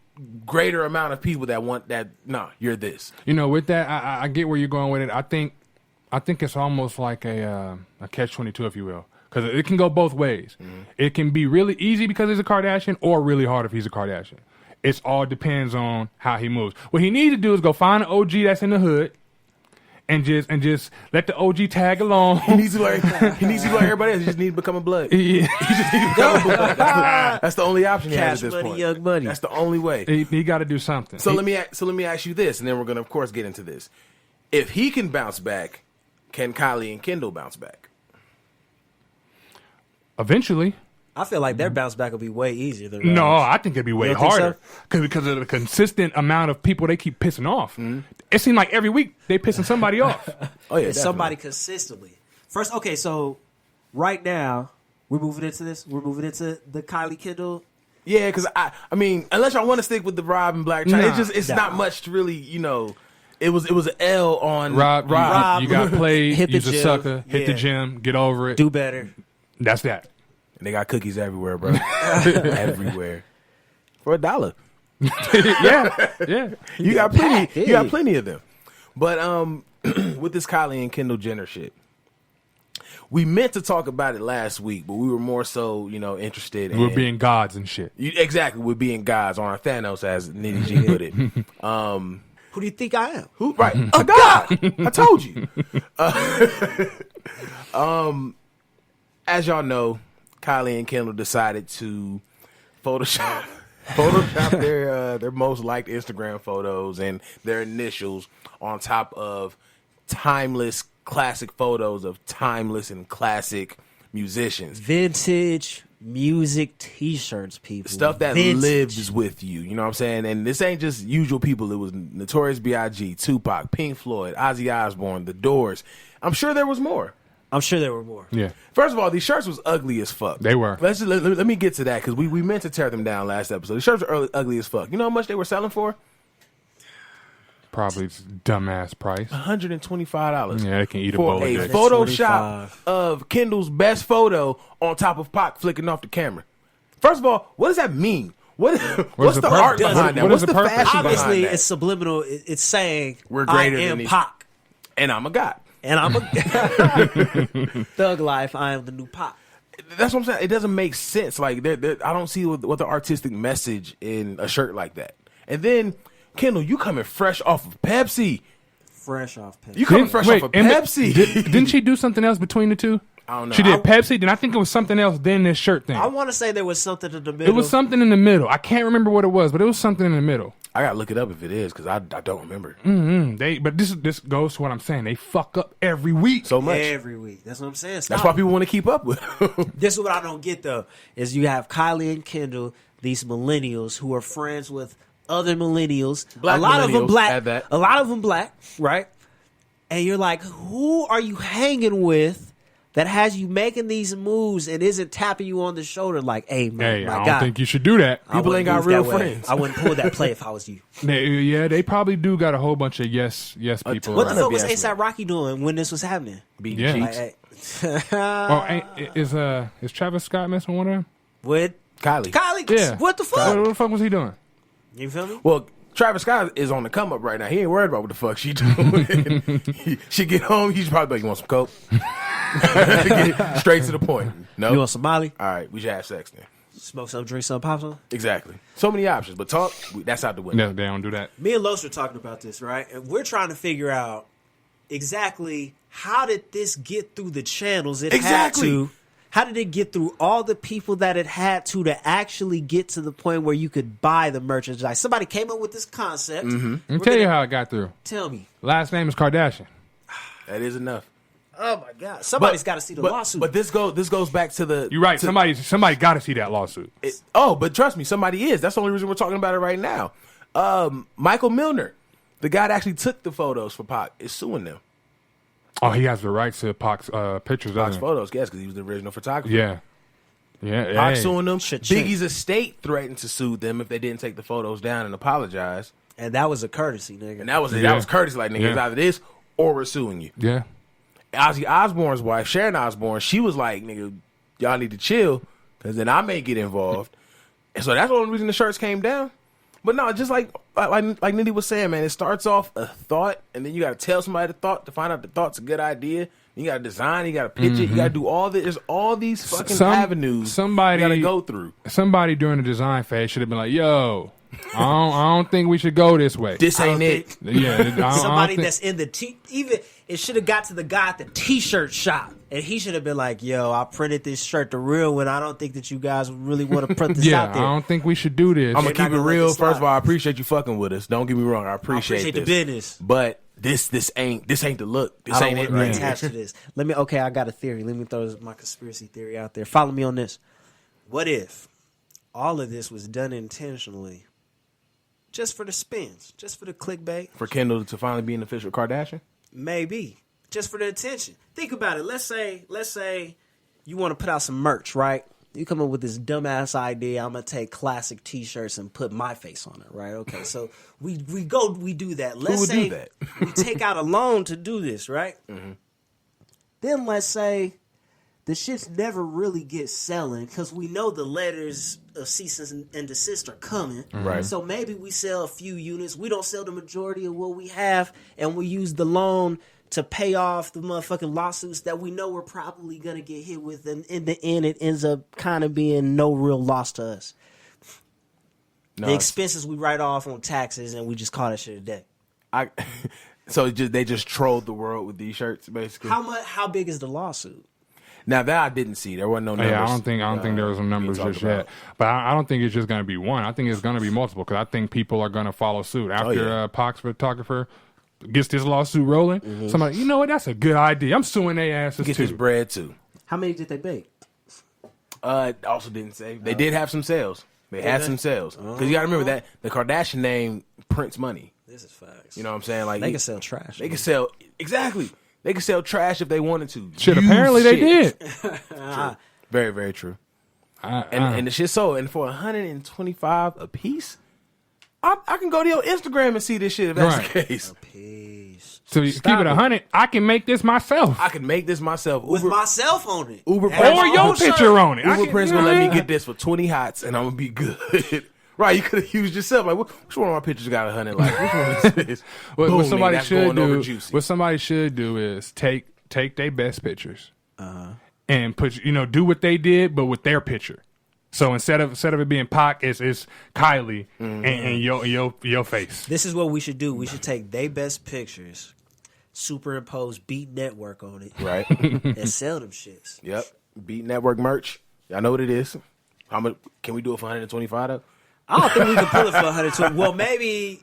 greater amount of people that want that. Nah, you're this. You know, with that, I get where you're going with it. I think it's almost like a catch-22, if you will, because it can go both ways. Mm-hmm. It can be really easy because he's a Kardashian, or really hard if he's a Kardashian. It all depends on how he moves. What he needs to do is go find an OG that's in the hood, and just let the OG tag along. He needs to like everybody else. He just needs to become a blood. Yeah. He just needs to become a blood. That's the only option he has at this point. Young money. That's the only way. He got to do something. So let me ask you this, and then we're gonna of course get into this. If he can bounce back, can Kylie and Kendall bounce back? Eventually. I feel like their bounce back will be way easier than Rob's. No, I think it'd be way harder because of the consistent amount of people they keep pissing off. Mm-hmm. It seems like every week they pissing somebody off. Oh yeah, it's somebody consistently. First, okay, so right now we're moving into this. We're moving into the Kylie Kendall. Yeah, because I mean, unless y'all want to stick with the Rob and Blac Chyna, Nah. it's not much to really, It was an L on Rob, you got played. Hit the You's a gym. sucker. Hit the Yeah. gym. Get over it. Do better. That's that. And they got cookies everywhere, bro. Everywhere. For $1. Yeah. You got plenty. packed, You yeah. got plenty of them. But with this Kylie and Kendall Jenner shit, we meant to talk about it last week, but we were more so, interested in We're being gods and shit. exactly we're being gods on our Thanos, as Nitty G put it. Who do you think I am? Who? Right, a god. I told you. As y'all know, Kylie and Kendall decided to Photoshop their most liked Instagram photos and their initials on top of timeless classic photos of timeless and classic musicians. Vintage music T-shirts, people. Stuff that Vintage. lives with you. You know what I'm saying? And this ain't just usual people. It was Notorious B.I.G., Tupac, Pink Floyd, Ozzy Osbourne, The Doors. I'm sure there was more. I'm sure there were more. Yeah. First of all, these shirts was ugly as fuck. They were. Let me get to that because we meant to tear them down last episode. The shirts are ugly as fuck. You know how much they were selling for? Probably dumbass price. $125. Yeah, they can eat a for bowl a of dick. Photoshop $125. of Kendall's best photo on top of Pac flicking off the camera. First of all, what does that mean? What's the the purpose? art behind that? What What's is the the purpose? fashion Obviously, behind that? it's subliminal. It's saying We're greater I than am these- Pac, And I'm a god. and I'm a thug life. I am the new Pac. That's what I'm saying. It doesn't make sense. Like, I don't see what the artistic message in a shirt like that. And then, Kendall, you coming fresh off of Pepsi. Fresh off pen. You coming fresh off of and Pepsi. Didn't she do something else between the two? I don't know. She did Pepsi, then I think it was something else, then this shirt thing. I want to say there was something in the middle. It was something in the middle. I can't remember what it was, but it was something in the middle. I gotta look it up if it is because I don't remember But this goes to what I'm saying. They fuck up every week. so much. every week. That's what I'm saying. That's Stop. why people want to keep up with. This is what I don't get though. Is you have Kylie and Kendall, these millennials who are friends with other millennials. Black a lot of them millennials, black. add that. A lot of them black, right? And you're like, who are you hanging with that has you making these moves and isn't tapping you on the shoulder like, hey, man, Hey, my I don't God. think you should do that. I People wouldn't ain't got move real that way. friends. I wouldn't pull that play if I was you. They probably do got a whole bunch of yes people. What the None fuck of was yes, man. ASAP Rocky doing when this was happening? Beating Yeah. cheeks. Is Travis Scott messing with one of them? With Kylie. Kylie? Yeah. What the fuck? What the fuck was he doing? You feel me? Well, Travis Scott is on the come up right now. He ain't worried about what the fuck she doing. She get home, he's probably like, you want some coke? Get straight to the point. No. You want some Molly? All right, we should have sex then. Smoke some, drink some, pop some? Exactly. So many options, but talk, that's out the window. No, they don't do that. Me and Los were talking about this, right? And we're trying to figure out exactly how did this get through the channels it Exactly. had to. How did it get through all the people that it had to actually get to the point where you could buy the merchandise? Somebody came up with this concept. Let me tell you how it got through. Tell me. Last name is Kardashian. That is enough. Oh my God! Somebody's got to see the lawsuit. But this goes back to the. You're right. to- Somebody got to see that lawsuit. but trust me, somebody is. That's the only reason we're talking about it right now. Michael Milner, the guy that actually took the photos for Pac, is suing them. Oh, he has the rights to Pac's pictures. Pac's Doesn't he? photos, yes, because he was the original photographer. Yeah. Pac Hey. suing them. Cha-ching. Biggie's estate threatened to sue them if they didn't take the photos down and apologize. and that was a courtesy, nigga. And that was it. Yeah. That was courtesy. Like, nigga, it's Yeah. either this or we're suing you. Yeah. Ozzy Osbourne's wife, Sharon Osbourne, she was like, nigga, y'all need to chill because then I may get involved. And so that's the only reason the shirts came down. But no, just like Nitty was saying, man, it starts off a thought and then you got to tell somebody the thought to find out the thought's a good idea. You got to design, you got to pitch it, you got to do all this. There's all these fucking avenues somebody you got to go through. Somebody during the design phase should have been like, "Yo, I don't think we should go this way." This I ain't don't it. Yeah, I don't Somebody think- that's in the even it should have got to the guy at the t-shirt shop and he should have been like, yo, I printed this shirt, the real one. I don't think that you guys really want to print this Yeah, out I there. don't think we should do this. I'm They're gonna not keep it gonna let real. this slide. First of all, I appreciate you fucking with us. Don't get me wrong, I appreciate the this. business. But this ain't the look. This I ain't don't it want to right be attached to this. I got a theory. Let me throw my conspiracy theory out there. Follow me on this. What if all of this was done intentionally just for the spins, just for the clickbait? For Kendall to finally be an official Kardashian? Maybe. Just for the attention. Think about it. Let's say you want to put out some merch, right? You come up with this dumbass idea. I'm gonna take classic T-shirts and put my face on it, right? Okay, so we do that. Let's would say do that? we take out a loan to do this, right? Mm-hmm. Then let's say the shits never really get selling because we know the letters of cease and desist are coming. Right. So maybe we sell a few units. We don't sell the majority of what we have, and we use the loan to pay off the motherfucking lawsuits that we know we're probably going to get hit with. And in the end, it ends up kind of being no real loss to us. No, the expenses we write off on taxes, and we just call that shit a day. So they just trolled the world with these shirts, basically. How big is the lawsuit? Now that I didn't see, there wasn't no numbers. Yeah, I don't think there was some numbers just yet. But I don't think it's just going to be one. I think it's going to be multiple because I think people are going to follow suit after Pac's photographer gets this lawsuit rolling. Mm-hmm. Somebody, you know what? That's a good idea. I'm suing their asses Get too. his bread too. How many did they bake? Also didn't say. They did have some sales. They had some sales because you got to remember that the Kardashian name prints money. This is facts. You know what I'm saying? Like they can sell trash. They can sell exactly. They can sell trash if they wanted to. Shit, apparently they did. Very, very true. And the shit sold. And for $125 a piece, I can go to your Instagram and see this shit if that's the case. Peace. So you keep it 100. I can make this myself. I can make this myself with myself on it. Uber or your picture on it. Uber Prince gonna let me get this for 20 hots and I'm gonna be good. Right, you could have used yourself. Like, which one of my pictures got 100? Like, which one is this? What somebody should do is take their best pictures and put do what they did, but with their picture. So instead of it being Pac, it's Kylie and your face. This is what we should do. We should take their best pictures, superimpose Beat Network on it, right, and sell them shits. Yep, Beat Network merch. Y'all know what it is. How much can we do it for $125 though? I don't think we can pull it for 120. Well, maybe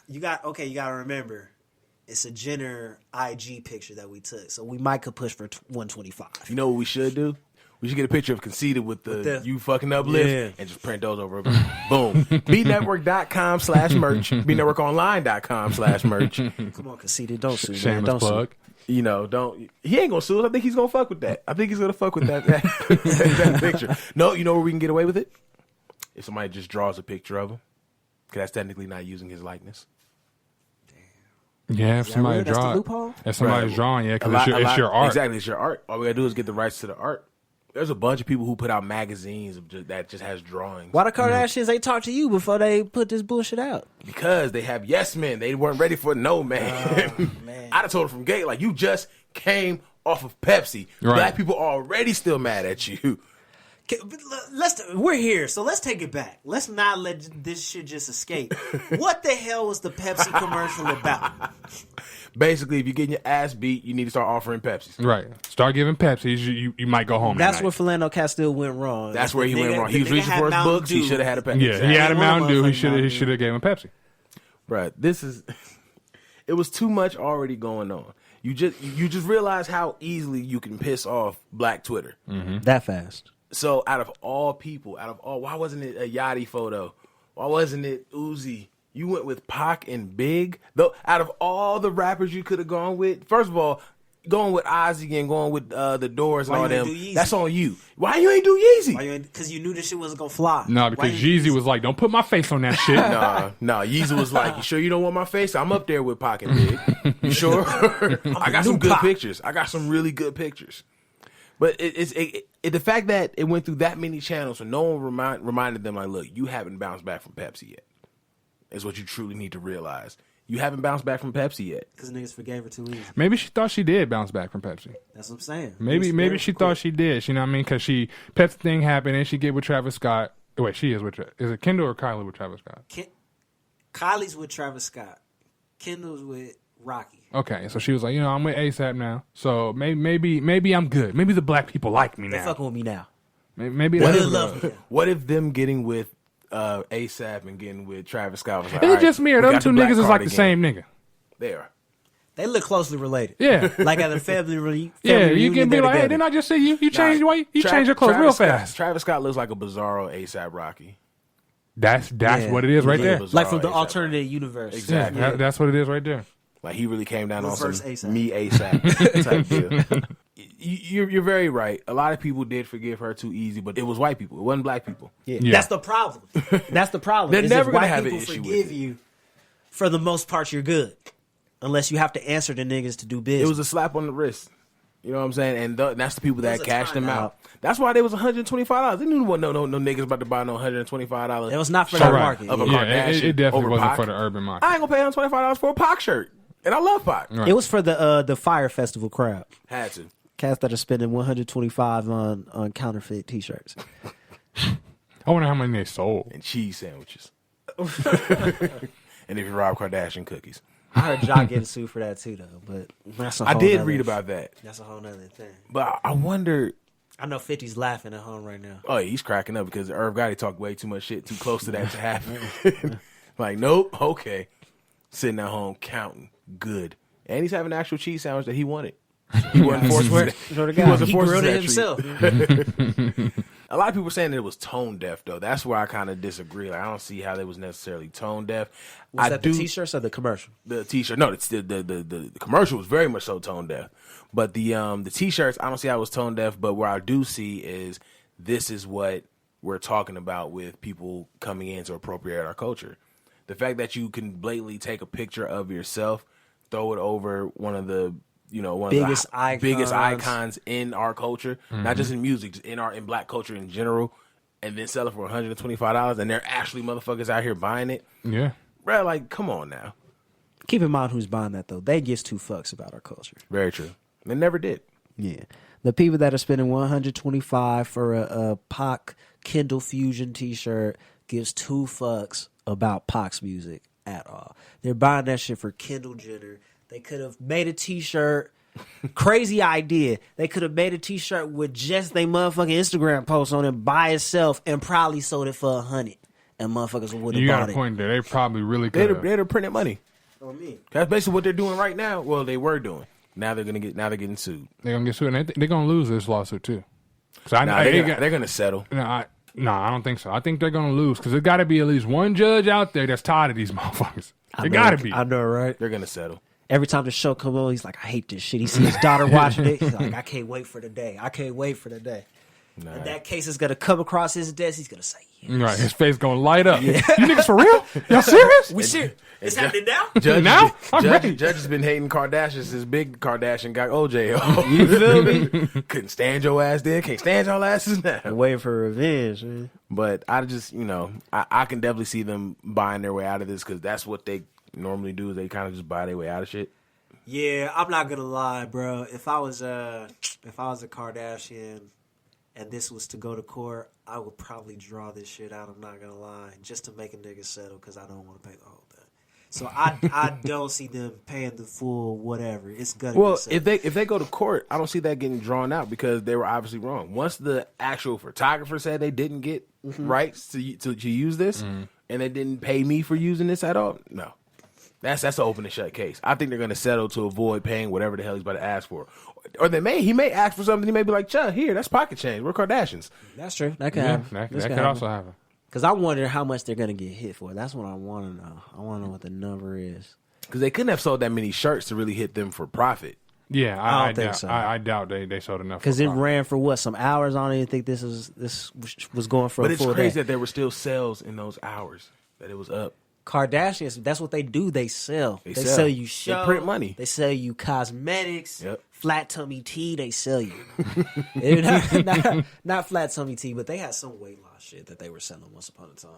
you got to remember it's a Jenner IG picture that we took, so we might could push for 125. You know what we should do? We should get a picture of Conceited with the you fucking up lift and just print those over. Boom. BeatNetwork.com/merch. BeatNetworkOnline.com/merch. Come on, Conceited, don't sue me. Shameless plug. He ain't gonna sue us. I think he's gonna fuck with that. I think he's gonna fuck with that picture. No, you know where we can get away with it? If somebody just draws a picture of him, because that's technically not using his likeness. Damn. Yeah, if somebody draws, if somebody's drawing, because it's your art. Exactly, it's your art. All we gotta do is get the rights to the art. There's a bunch of people who put out magazines that just has drawings. Why the Kardashians ain't talk to you before they put this bullshit out? Because they have yes men. They weren't ready for no man. Man. I'd have told them from gate, like, you just came off of Pepsi. Right. Black people are already still mad at you. We're here, so let's take it back. Let's not let this shit just escape. What the hell was the Pepsi commercial about? Basically, if you're getting your ass beat, you need to start offering Pepsis. Right. Start giving Pepsis. You might go home. That's where Philando Castile went wrong. That's where he went wrong. He was reaching for his books. He should have had a Pepsi. Yeah, he had a Mountain Dew. He should have gave him a Pepsi. Right. It was too much already going on. You just realize how easily you can piss off Black Twitter. Mm-hmm. That fast. So out of all people, why wasn't it a Yachty photo? Why wasn't it Uzi? You went with Pac and Big. Though out of all the rappers you could have gone with, first of all, going with Ozzy and going with the Doors and all them, that's on you. Why you ain't do Yeezy? Because you knew this shit wasn't gonna fly. No, because Yeezy was like, don't put my face on that shit. No, Yeezy was like, you sure you don't want my face? I'm up there with Pac and Big. You sure? I got some good pictures. I got some really good pictures. But the fact that it went through that many channels and no one reminded them, like, look, you haven't bounced back from Pepsi yet, is what you truly need to realize. You haven't bounced back from Pepsi yet. Because niggas forgave her too easy. Maybe she thought she did bounce back from Pepsi. That's what I'm saying. Maybe she thought she did. You know what I mean? Because Pepsi thing happened and she get with Travis Scott. Wait, she is with is it Kendall or Kylie with Travis Scott? Kylie's with Travis Scott. Kendall's with Rocky. Okay, so she was like, I'm with ASAP now. So maybe I'm good. Maybe the black people like me now. They fucking with me now. Maybe what if them getting with ASAP and getting with Travis Scott was like, is it just me or them two niggas is like the same nigga? They are. They look closely related. Yeah. Like at a family reunion. Yeah, you can be like, hey, didn't I just see you? You changed you changed your clothes real fast. Travis Scott looks like a bizarro ASAP Rocky. That's what it is right there. Like from the alternative universe. Exactly. Yeah, that's what it is right there. Like he really came down Reverse on some ASAP. me ASAP type deal. You're very right. A lot of people did forgive her too easy, but it was white people. It wasn't black people. Yeah. Yeah. That's the problem. That's the problem. They're is never if gonna white have an people issue with forgive it. you, for the most part, you're good. Unless you have to answer the niggas to do business. It was a slap on the wrist. You know what I'm saying? And that's the people that was a cashed them timeout. out. That's why they was $125. They didn't want no niggas about to buy no $125. It was not for shirt the market. of a Yeah, Kardashian it definitely over wasn't Pac. for the urban market. I ain't gonna pay $125 for a Pac shirt, and I love Pac. Right. It was for the Fire Festival crowd. Had to. Cats that are spending $125 on counterfeit T-shirts. I wonder how many they sold. And cheese sandwiches. And if you Rob Kardashian cookies. I heard Jock getting sued for that too, though. But that's a I whole did nother- read about that, That's a whole nother thing. but I wonder. I know 50's laughing at home right now. Oh, he's cracking up because Irv Gotti talked way too much shit, too close to that to happen. Like, nope, okay. Sitting at home counting, good, and he's having an actual cheese sandwich that he wanted. He wasn't forced to. He wasn't He forced grilled to it that treat. himself. A lot of people were saying that it was tone deaf, though. That's where I kind of disagree. Like, I don't see how they was necessarily tone deaf. Was that the T-shirts or the commercial? The T-shirt, no, the commercial was very much so tone deaf, but the T-shirts, I don't see how it was tone deaf. But where I do see is this is what we're talking about with people coming in to appropriate our culture. The fact that you can blatantly take a picture of yourself, throw it over one of the Biggest biggest icons. icons in our culture, not just in music, just in black culture in general, and then sell it for $125, and they're actually motherfuckers out here buying it. Yeah. Bro, like, come on now. Keep in mind who's buying that, though. They gives two fucks about our culture. Very true. They never did. Yeah. The people that are spending $125 for a Pac Kendall Fusion T-shirt gives two fucks about Pac's music at all. They're buying that shit for Kendall Jenner. They could have made a T-shirt. Crazy idea. They could have made a T-shirt with just they motherfucking Instagram post on it by itself and probably sold it for $100, and motherfuckers would have You got bought a it. point there. They probably really They'd could have, they'd have printed money. On me. That's basically what they're doing right now. Well, they were doing. Now they're getting sued. They're going to get sued. And they're going to lose this lawsuit, too. So They're gonna settle. No, I don't think so. I think they're going to lose because there's got to be at least one judge out there that's tired of these motherfuckers. There got to be. I know, right? They're gonna settle. Every time the show come on, he's like, I hate this shit. He sees his daughter watching it. He's like, I can't wait for the day. I can't wait for the day. Nah. And that case is going to come across his desk. He's going to say, yes. Right, his face going to light up. You niggas for real? Y'all serious? We serious? It's happening now? Judge, Now? I'm ready. Judge has been hating Kardashians since Big Kardashian got OJ. You feel me? Couldn't stand your ass then. Can't stand y'all asses now. I'm waiting for revenge, man. But I just, I can definitely see them buying their way out of this because that's what they normally do. Is they kind of just buy their way out of shit. Yeah, I'm not gonna lie, bro. If I was a Kardashian and this was to go to court, I would probably draw this shit out. I'm not gonna lie, just to make a nigga settle because I don't want to pay the whole thing. So I don't see them paying the full whatever. It's gonna Well, be settled. if they go to court, I don't see that getting drawn out because they were obviously wrong. Once the actual photographer said they didn't get rights to use this and they didn't pay me for using this at all, no. That's an open and shut case. I think they're going to settle to avoid paying whatever the hell he's about to ask for. Or he may ask for something. He may be like, "Chuh, here, that's pocket change. We're Kardashians." That's true. That could Yeah, happen. that This could happen. also happen. Because I wonder how much they're gonna get hit for. That's what I want to know. I want to know what the number is. Because they couldn't have sold that many shirts to really hit them for profit. Yeah, I I don't think doubt, so. I doubt they sold enough. Because for it profit. ran for what, some hours? I don't even think this was going for But a it's full crazy day. that there were still sales in those hours that it was up. Kardashians, that's what they do. They sell. They sell. sell you They show. print money. They sell you cosmetics. Yep. Flat tummy tea. They sell you. not flat tummy tea, but they had some weight loss shit that they were selling once upon a time.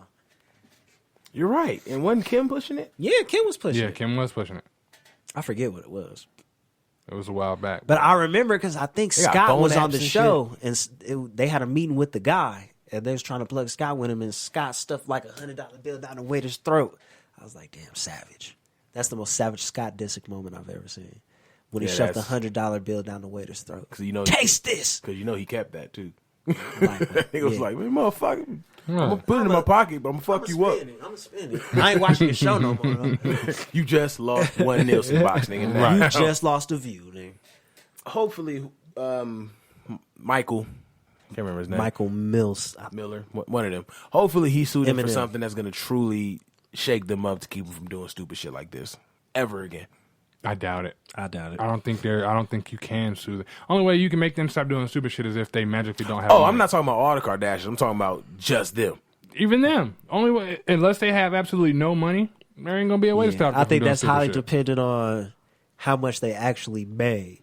You're right. And wasn't Kim pushing it? Yeah, Kim was pushing Yeah, it. Kim was pushing it. I forget what it was. It was a while back. But I remember because I think They got Scott phone was on apps the and show, and they had a meeting with the guy, and they was trying to plug Scott with him, and Scott stuffed like $100 bill down the waiter's throat. I was like, damn, savage. That's the most savage Scott Disick moment I've ever seen. When he Yeah, shoved a that's- $100 bill down the waiter's throat. Because Taste this. Because he kept that too. Like, He was yeah. like, "Man, motherfucker, I'm gonna put it in my pocket, but I'm gonna fuck you up. I'm gonna spend it. I ain't watching the show no more. Though. You just lost one Nielsen box, nigga. Now, You just lost a view, nigga. hopefully, Michael, can't remember his name. Michael Mills. Miller, one of them. Hopefully, he sued him for Eminem. something that's gonna truly shake them up to keep them from doing stupid shit like this ever again. I doubt it. I doubt it. I don't think you can sue them. Only way you can make them stop doing stupid shit is if they magically don't have. Oh, money. I'm not talking about all the Kardashians. I'm talking about just them. Even them. Only way, unless they have absolutely no money, there ain't gonna be a way to stop them. I think from doing that's stupid highly shit. dependent on how much they actually made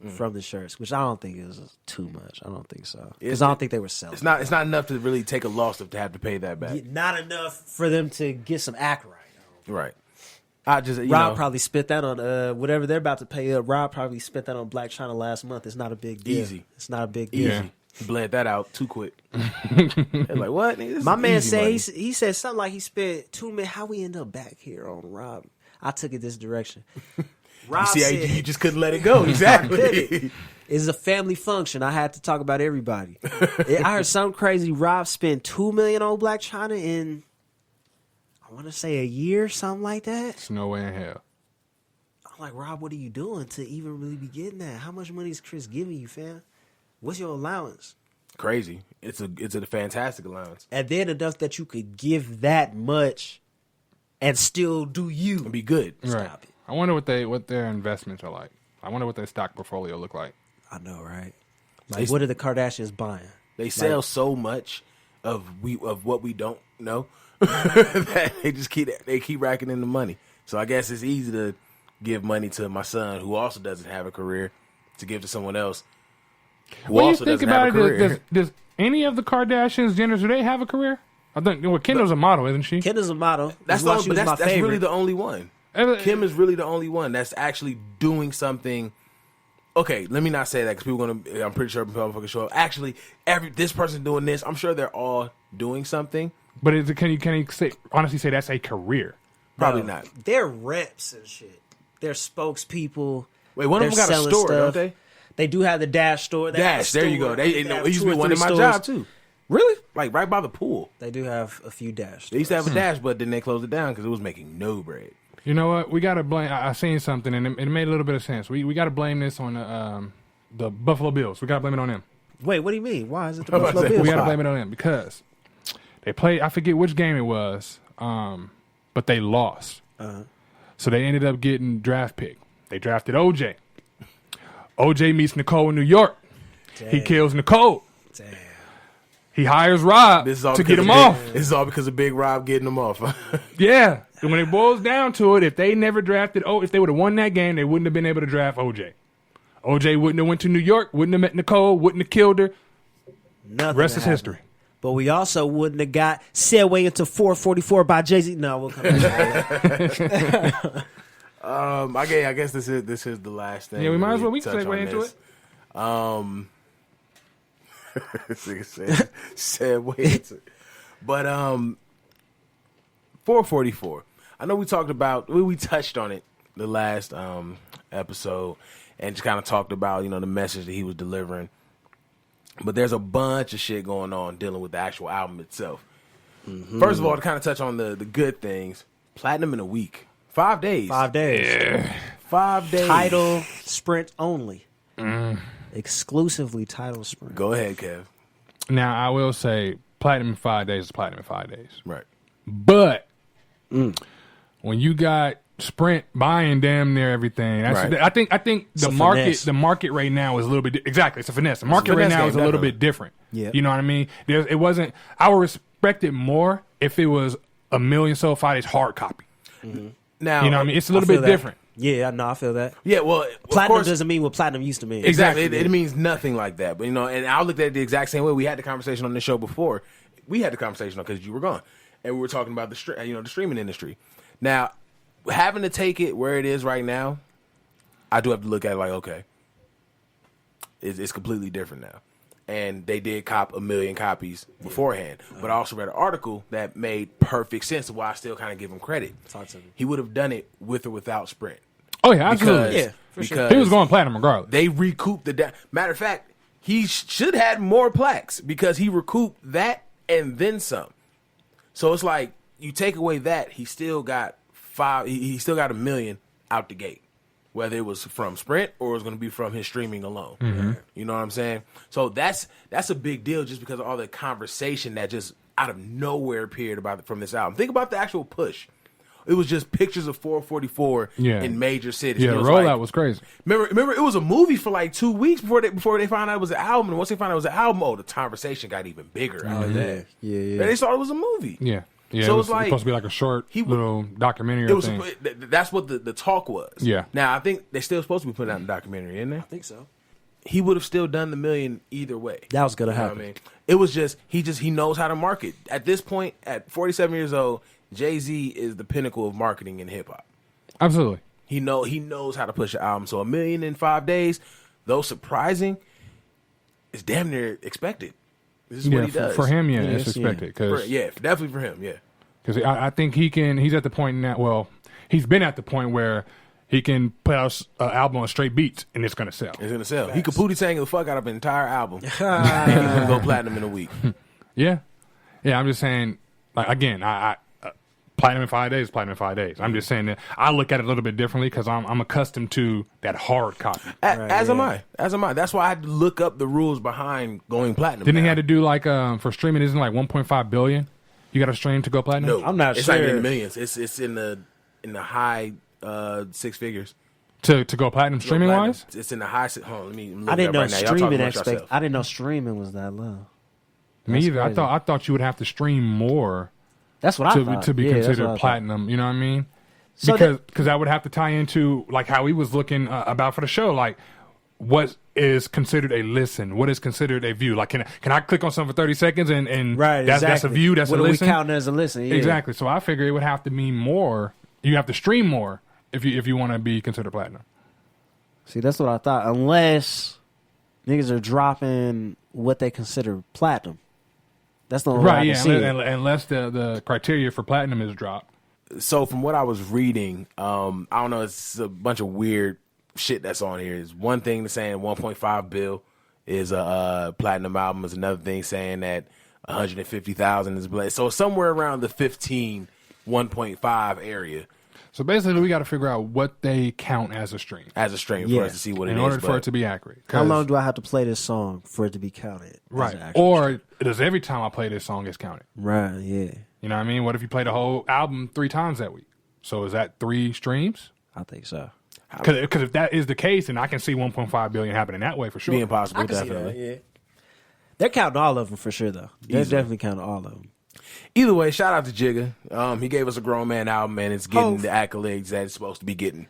from the shirts, which I don't think is too much. I don't think so, because I don't think they were selling. It's not enough to really take a loss to have to pay that back. Not enough for them to get some act right. Right. I just Rob probably spent that on whatever they're about to pay up. Rob probably spent that on Blac Chyna last month. It's not a big deal. Easy. It's not a big deal. easy. He bled that out too quick. They're like, what? Nigga, this My is man easy said money. he said something like he spent $2 million. How we end up back here on Rob? I took it this direction. Rob See how said, you just couldn't let it go. Exactly. it's a family function. I had to talk about everybody. I heard something crazy. Rob spent $2 million on Blac Chyna in, I want to say, a year, something like that. There's no way in hell. I'm like, Rob, what are you doing to even really be getting that? How much money is Chris giving you, fam? What's your allowance? Crazy. It's a fantastic allowance. And then enough that you could give that much and still do you. And be good. Right. Stop it. I wonder what their investments are like. I wonder what their stock portfolio look like. I know, right? Like, what are the Kardashians buying? They sell so much of what we don't know that they keep racking in the money. So I guess it's easy to give money to my son, who also doesn't have a career, to give to someone else who When you also think doesn't have a about it, career. does any of the Kardashians, Jenners, do they have a career? I think Kendall's a model, isn't she? Kendall's a model. That's why she was my that's favorite. really the only one. Kim is really the only one that's actually doing something. Okay, let me not say that because people are gonna. I'm pretty sure people fucking show up. Actually, this person's doing this. I'm sure they're all doing something. But can you honestly say that's a career? Probably not. They're reps and shit. They're spokespeople. Wait, one of them got a store, don't they? They do have the Dash store. They have a Dash. There you store. go. They have used to 2 be or one in 3 my stores. job too. Really? Like right by the pool. They do have a few Dash. They used to have a Dash, but then they closed it down because it was making no bread. You know what? We got to blame. I seen something and it made a little bit of sense. We got to blame this on the Buffalo Bills. We got to blame it on them. Wait, what do you mean? Why is it the I was Buffalo about to say, Bills? We got to blame it on them because they played. I forget which game it was, but they lost. So they ended up getting draft pick. They drafted OJ. OJ meets Nicole in New York. Damn. He kills Nicole. Damn. He hires Rob to get him off. This is all because of Big Rob getting him off. Yeah. And when it boils down to it, if they never drafted, if they would have won that game, they wouldn't have been able to draft OJ. OJ wouldn't have went to New York, wouldn't have met Nicole, wouldn't have killed her. Nothing Rest is happened. history. But we also wouldn't have got Segue into 444 by Jay-Z. No, we'll come back to that. I guess this is the last thing. Yeah, we might as well. We touch can segue on into this. it. Said wait. But 444. I know we talked about we touched on it the last episode and just kind of talked about the message that he was delivering. But there's a bunch of shit going on dealing with the actual album itself. Mm-hmm. First of all, to kind of touch on the good things, platinum in a week, 5 days. 5 days. Yeah. 5 days. Title sprint only. Exclusively title sprint. Go ahead, Kev. Now, I will say platinum in 5 days is platinum in 5 days. Right. But when you got Sprint buying damn near everything, Right. I think It's a the market right now is a little bit exactly. It's a finesse. The market right finesse now game, is a little definitely. bit different. Yeah. You know what I mean? It wasn't. I would respect it more if it was a million sold 5 days hard copy. Now, You know what I mean? It's a little feel bit that. different. Yeah, no, I feel that. Yeah, well, Platinum of course, doesn't mean what platinum used to mean. exactly. It means nothing like that. But and I looked at it the exact same way. We had the conversation on the show before. We had the conversation because you were gone, and we were talking about the streaming industry. Now, having to take it where it is right now, I do have to look at it like, okay, it's completely different now. And they did cop 1 million copies beforehand. But I also read an article that made perfect sense of why I still kind of give him credit. Talk to me. He would have done it with or without Sprint. Oh yeah, absolutely. Because, Yeah, for sure. because He was going platinum regardless. they recouped the matter of fact, he should have had more plaques because he recouped that and then some. So it's like you take away that, he still got he still got 1 million out the gate. Whether it was from Sprint or it was going to be from his streaming alone. Mm-hmm. You know what I'm saying? So that's a big deal just because of all the conversation that just out of nowhere appeared from this album. Think about the actual push. It was just pictures of 444 in major cities. Yeah, the rollout was crazy. Remember, it was a movie for like 2 weeks before they found out it was an album. And once they found out it was an album, the conversation got even bigger. Yeah. They thought it was a movie. Yeah. Yeah, So it it's was like supposed to be like a short little documentary. It was. thing. That's what the talk was. Yeah. Now I think they're still supposed to be putting out a documentary, isn't they? I think so. He would have still done the million either way. That was gonna You know happen. what I mean, it was just he knows how to market. At this point, at 47 years old, Jay-Z is the pinnacle of marketing in hip hop. Absolutely. He knows how to push an album. So $1 million in 5 days, though surprising, is damn near expected. This is what he does for him. Yeah, Yes, it's expected because definitely for him. Yeah. Because I think he's at the point now. Well, he's been at the point where he can put out an album on straight beats and it's gonna sell. It's gonna sell. He could Pootie Tang the fuck out of an entire album. And he's gonna go platinum in a week. Yeah. I'm just saying. Like again, I platinum in 5 days. Platinum in 5 days. I'm just saying that I look at it a little bit differently because I'm accustomed to that hard copy. As am I. That's why I had to look up the rules behind going platinum. Didn't he have to do like for streaming? Isn't it like 1.5 billion? You got to stream to go platinum? No, I'm not it's sure. not even in the millions. It's in the high 6 figures. To go platinum streaming wise? It's in the high. Hold on, let me. I didn't know right now. Y'all talk streaming amongst yourself. I didn't know streaming was that low. Me either. crazy. I thought you would have to stream more That's what I thought. to be Yeah, that's what I considered thought. platinum. You know what I mean? So Because that would have to tie into like how he was looking about for the show. Like, what is considered a listen? What is considered a view? Like, can I click on something for 30 seconds and Right, that's a exactly. view? That's what a are listen. we counting as a listen? Yeah. Exactly. So I figure it would have to mean more. You have to stream more if you want to be considered platinum. See, that's what I thought. Unless niggas are dropping what they consider platinum. That's the only way I Right. can Yeah. see it. Unless the criteria for platinum is dropped. So from what I was reading, I don't know. It's a bunch of weird shit that's on here. It's one thing saying 1.5 bill is a platinum album. Is another thing saying that 150,000 is blessed. So somewhere around the 1.5 area So basically, we got to figure out what they count as a stream as a stream Yeah. for us to see what it in is. order for it to be accurate. How 'Cause- long do I have to play this song for it to be counted? as Right. an actual Or does every time I play this song is counted? Right, yeah. You know what I mean? What if you play the whole album 3 times that week? So is that 3 streams? I think so. Because if that is the case, then I can see 1.5 billion happening that way for sure. being possible, I can see definitely. that, yeah. They're counting all of them for sure, though. They're Easily. definitely counting all of them. Either way, shout out to Jigga. He gave us a grown man album, and it's getting the accolades that it's supposed to be getting.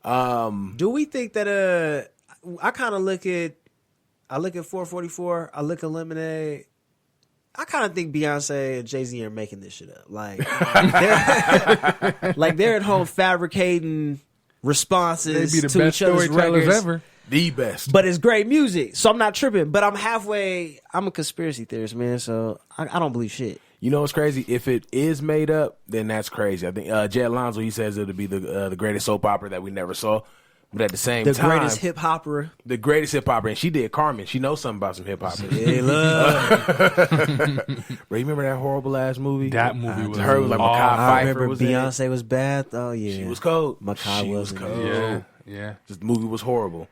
Do we think that I kind of look at 444, I look at Lemonade. I kind of think Beyonce and Jay-Z are making this shit up. Like they're at home fabricating responses They'd be the to best each other's storytellers records. ever. The best. But it's great music, so I'm not tripping. But I'm a conspiracy theorist, man, so I don't believe shit. You know what's crazy? If it is made up, then that's crazy. I think Jay Alonso, he says it'll be the greatest soap opera that we never saw. But at the same The time, greatest hip hopper. the greatest hip hopper, and she did Carmen. She knows something about some hip hop. Hey, love. Bro, you remember that horrible ass movie? That movie was her was like Makai awful. Pfeiffer I remember was in it. Beyonce was bad. Oh yeah, She was cold. Makai She was wasn't. cold. Yeah. Just the movie was horrible.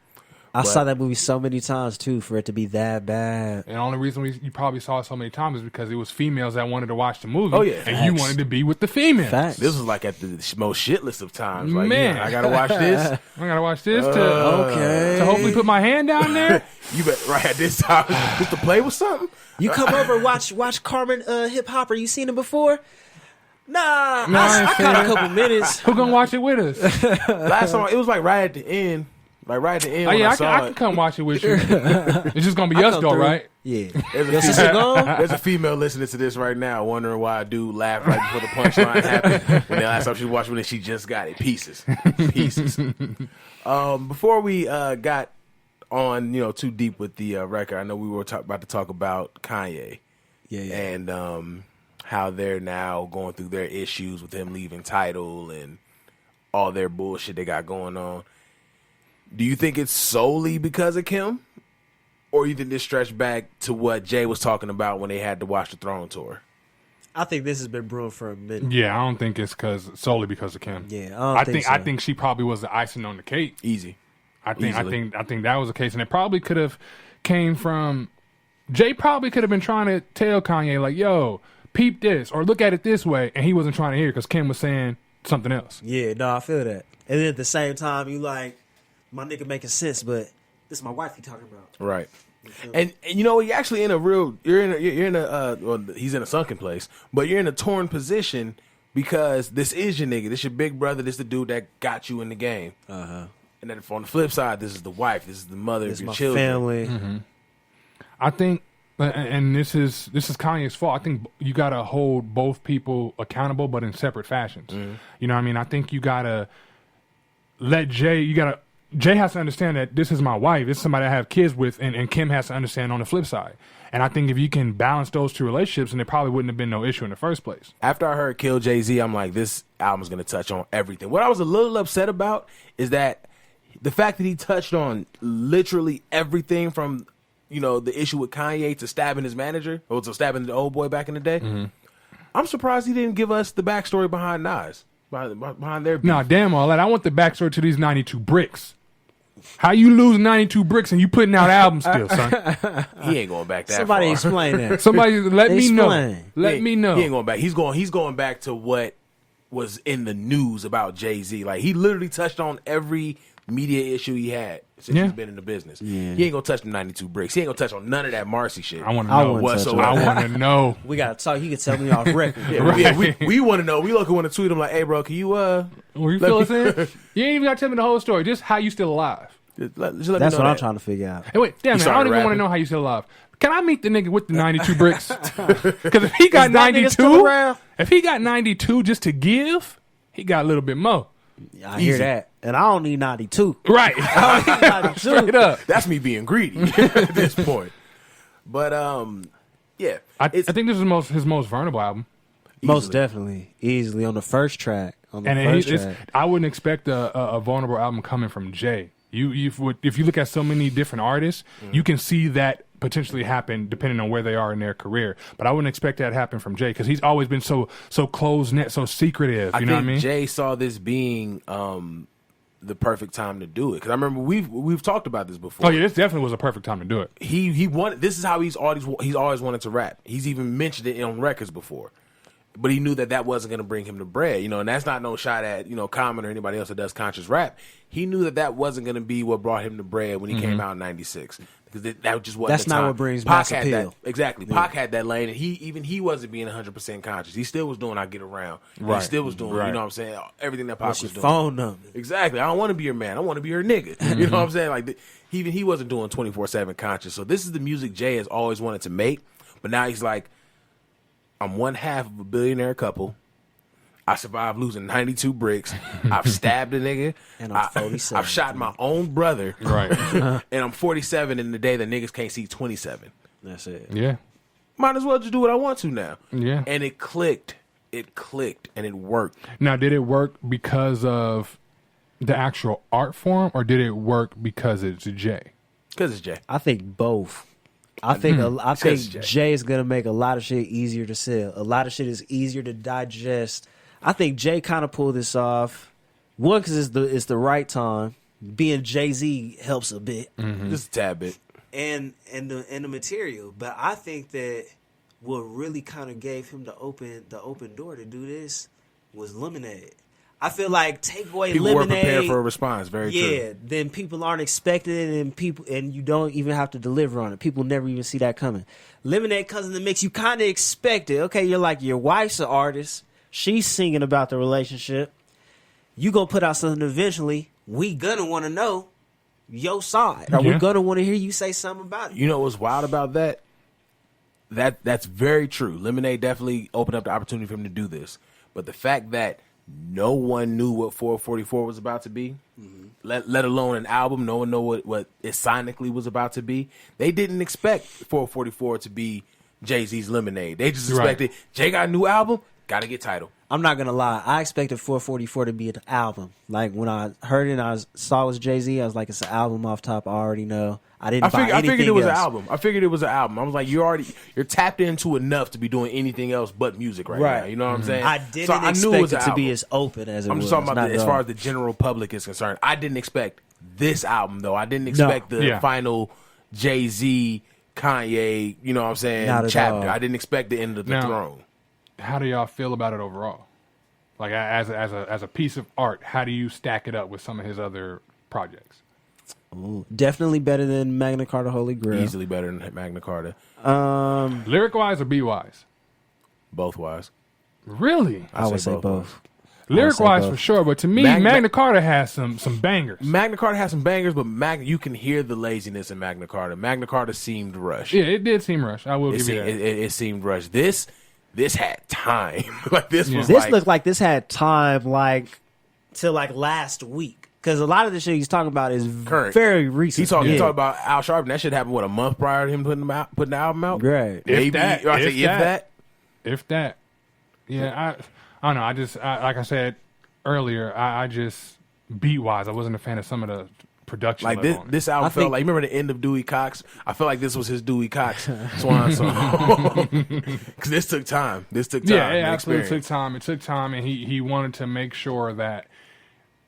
I saw that movie so many times too for it to be that bad. And the only reason you probably saw it so many times is because it was females that wanted to watch the movie. Oh, yeah. And you Facts. wanted to be with the females. Facts. This was like at the most shitless of times. Like, Man. yeah, I gotta watch this. I gotta watch this Okay. to hopefully put my hand down there. You bet right at this time just to play with something. You come over watch Carmen hip hopper. You seen it before? Nah, No, I ain't I seen caught it. a couple minutes. Who gonna watch it with us? Last time it was like right at the end. Like right at the end Oh when yeah, I I saw can it. come watch it with you. It's just gonna be I us come though, through. right? Yeah. There's Your sister gone? There's a female listening to this right now wondering why a dude laughed right before the punchline happened. When the last time she watched it, she just got it. Pieces. Before we got on, too deep with the record, I know we were about to talk about Kanye. Yeah. And how they're now going through their issues with him leaving Tidal and all their bullshit they got going on. Do you think it's solely because of Kim? Or you think this stretched back to what Jay was talking about when they had to watch the Throne tour? I think this has been brewing for a minute. Yeah, I don't think it's solely because of Kim. Yeah, I think I so. think she probably was the icing on the cake. Easy. I think Easily. that was the case, and it probably could have came from Jay. Probably could have been trying to tell Kanye like, "Yo, peep this," or look at it this way, and he wasn't trying to hear because Kim was saying something else. Yeah, no, I feel that. And then at the same time, you like, my nigga making sense, but this is my wife he talking about. Right. And you know, you're actually in a real, well, he's in a sunken place, but you're in a torn position because this is your nigga. This your big brother. This the dude that got you in the game. And then on the flip side, this is the wife. This is the mother of your children. Family. I think, and this is Kanye's fault. I think you got to hold both people accountable, but in separate fashions. You know what I mean? I think you got to let Jay has to understand that this is my wife. This is somebody I have kids with, and Kim has to understand on the flip side. And I think if you can balance those two relationships, then there probably wouldn't have been no issue in the first place. After I heard Kill Jay-Z, I'm like, this album's going to touch on everything. What I was a little upset about is that the fact that he touched on literally everything from, you know, the issue with Kanye to stabbing his manager, or to stabbing the old boy back in the day. I'm surprised he didn't give us the backstory behind Nas, behind their beef. Nah, damn all that. I want the backstory to these 92 bricks. How you lose 92 bricks and you putting out albums still, son? He ain't going back that Somebody far. explain that. Somebody let me know. Explain. Let me know. He ain't going back. He's going back to what was in the news about Jay-Z. Like, he literally touched on every media issue he had since he's been in the business. Yeah. He ain't gonna touch the 92 bricks. He ain't gonna touch on none of that Marcy shit. I want to know. whatsoever. I want to know. We got to talk. You can tell me off record. We want to know. We look want to tweet him like, hey, bro, can you Were you fill us in? You ain't even got to tell me the whole story. Just how you still alive. just let me That's know what I'm that. trying to figure out. Hey, wait, damn it. I started don't even want to rapping. know how you still alive. Can I meet the nigga with the 92 bricks? Because if he got Is that nigga still 92, around? if he got 92 just to give, he got a little bit more. I hear that. And I don't need 92. Right. I don't need 92. Straight up. That's me being greedy at this point. But yeah, I think this is his most vulnerable album. Most definitely. Easily on the first track. I wouldn't expect a vulnerable album coming from Jay. If you look at so many different artists, you can see that potentially happen depending on where they are in their career. But I wouldn't expect that to happen from Jay because he's always been so closed knit, so secretive. You know what I mean? Jay saw this being the perfect time to do it because I remember we've talked about this before. Oh yeah, this definitely was a perfect time to do it. He wanted. This is how he's always wanted to rap. He's even mentioned it on records before. But he knew that wasn't going to bring him the bread, you know, and that's not no shot at, you know, Common or anybody else that does conscious rap. He knew that wasn't going to be what brought him the bread when he came out in '96 because that just wasn't. That's the not time. what brings Pac mass had appeal. that exactly. Pac had that lane, and he wasn't being 100% conscious. He still was doing I Get Around. Right. He still was doing, Right. you know what I'm saying, everything that Pac What's was your doing. phone number? Exactly. I don't want to be your man. I want to be your nigga. You know what I'm saying? Like he wasn't doing 24/7 conscious. So this is the music Jay has always wanted to make, but now he's like, I'm one half of a billionaire couple. I survived losing 92 bricks. I've stabbed a nigga. And I'm 47. I've shot my own brother. Right. And I'm 47 in the day that niggas can't see 27. That's it. Yeah. Might as well just do what I want to now. Yeah. And it clicked. It clicked and it worked. Now, did it work because of the actual art form, or did it work because it's Jay? Because it's Jay. I think both. I think Jay. Jay is gonna make a lot of shit easier to sell. A lot of shit is easier to digest. I think Jay kind of pulled this off. One, because it's the right time. Being Jay-Z helps a bit, Just a tad bit. and the material. But I think that what really kind of gave him the open door to do this was Lemonade. I feel like take away People Lemonade. were prepared for a response. Very Yeah, true. then people aren't expecting it, and you don't even have to deliver on it. People never even see that coming. Lemonade comes in the mix. You kind of expect it. Okay, you're like, your wife's an artist. She's singing about the relationship. You gonna put out something eventually. We gonna want to know your side. Or we Yeah. gonna want to hear you say something about it. You know what's wild about that? That's very true. Lemonade definitely opened up the opportunity for him to do this. But the fact that no one knew what 444 was about to be, let alone an album, no one knew what it sonically was about to be. They didn't expect 444 to be Jay-Z's Lemonade. They just expected, Jay got a new album, got to get title. I'm not gonna lie. I expected 444 to be an album. Like when I heard it and I saw it was Jay-Z, I was like, it's an album off top. I already know. I figured it was an album. I figured it was an album. I was like, you're tapped into enough to be doing anything else but music right now. You know what I'm saying? I didn't So I knew expect was it an to be album. as open as it I'm was. just talking about Not as at far all. as the general public is concerned. I didn't expect this album though. I didn't expect the Yeah. final Jay-Z, Kanye, you know what I'm saying, Not at chapter. all. I didn't expect the end of the Now- throne. How do y'all feel about it overall? Like as a piece of art, how do you stack it up with some of his other projects? Ooh, definitely better than Magna Carta Holy Grail. Easily better than Magna Carta. Lyric wise or beat wise? Both wise. Really? I would say both. Lyric wise for sure, but to me, Magna Carta has some bangers. Magna Carta has some bangers, but you can hear the laziness in Magna Carta. Magna Carta seemed rushed. Yeah, it did seem rushed. I will give you that. It seemed rushed. This had time. Like this was. This looked like this had time, like till like last week, because a lot of the shit he's talking about is current, very recent. He talked about Al Sharpton. That shit happened a month prior to him putting the album out. Right. Maybe If that. Yeah, I don't know. Like I said earlier, I just beat wise, I wasn't a fan of some of the production. Like this album felt like, you remember the end of Dewey Cox? I felt like this was his Dewey Cox swan song. Because this took time. Yeah, it absolutely took time. It took time, and he wanted to make sure that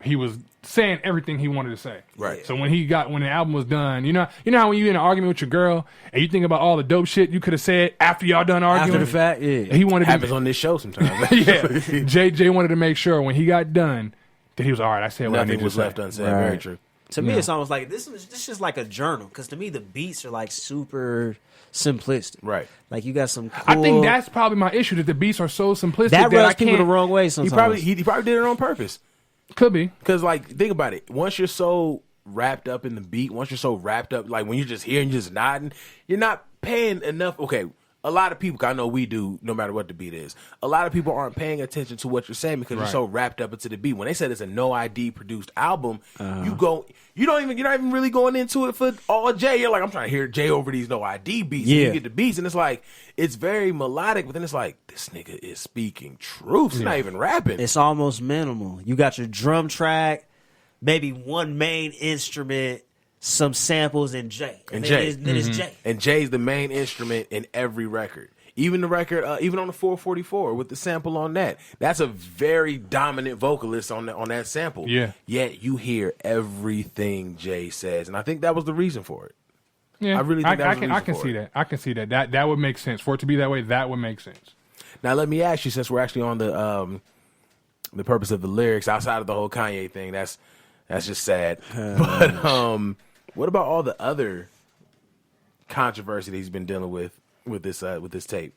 he was saying everything he wanted to say. Right. So when the album was done, you know how when you're in an argument with your girl and you think about all the dope shit you could have said after y'all done arguing? After the fact, yeah. He wanted happens on this show sometimes. Yeah. JJ wanted to make sure when he got done that he was all right. I said what Nothing I needed was to say. left unsaid. Right. Very true. To me, it's almost like this is like a journal, because to me the beats are like super simplistic. Right. Like you got some. Cool, I think that's probably my issue, that the beats are so simplistic that that I rubs people can't. the wrong way sometimes. He probably did it on purpose. Could be. Because, like, think about it. Once you're so wrapped up in the beat, once you're so wrapped up, like, when you're just here and you're just nodding, you're not paying enough. Okay, a lot of people, I know we do, no matter what the beat is, a lot of people aren't paying attention to what you're saying because you're so wrapped up into the beat. When they said it's a no ID produced album, you're not even really going into it for all Jay. You're like, I'm trying to hear Jay over these no ID beats. Yeah. And you get the beats, and it's like, it's very melodic, but then it's like, this nigga is speaking truth. He's not even rapping. It's almost minimal. You got your drum track, maybe one main instrument, some samples, and Jay. And Jay. Then it's Jay. And Jay's the main instrument in every record. Even the record, even on the 444 with the sample on that. That's a very dominant vocalist on that sample. Yeah. Yet you hear everything Jay says. And I think that was the reason for it. Yeah, I really think that was the reason I can for see it. that. I can see that. That would make sense. For it to be that way, that would make sense. Now let me ask you, since we're actually on the purpose of the lyrics, outside of the whole Kanye thing, that's just sad. But what about all the other controversy that he's been dealing with this tape?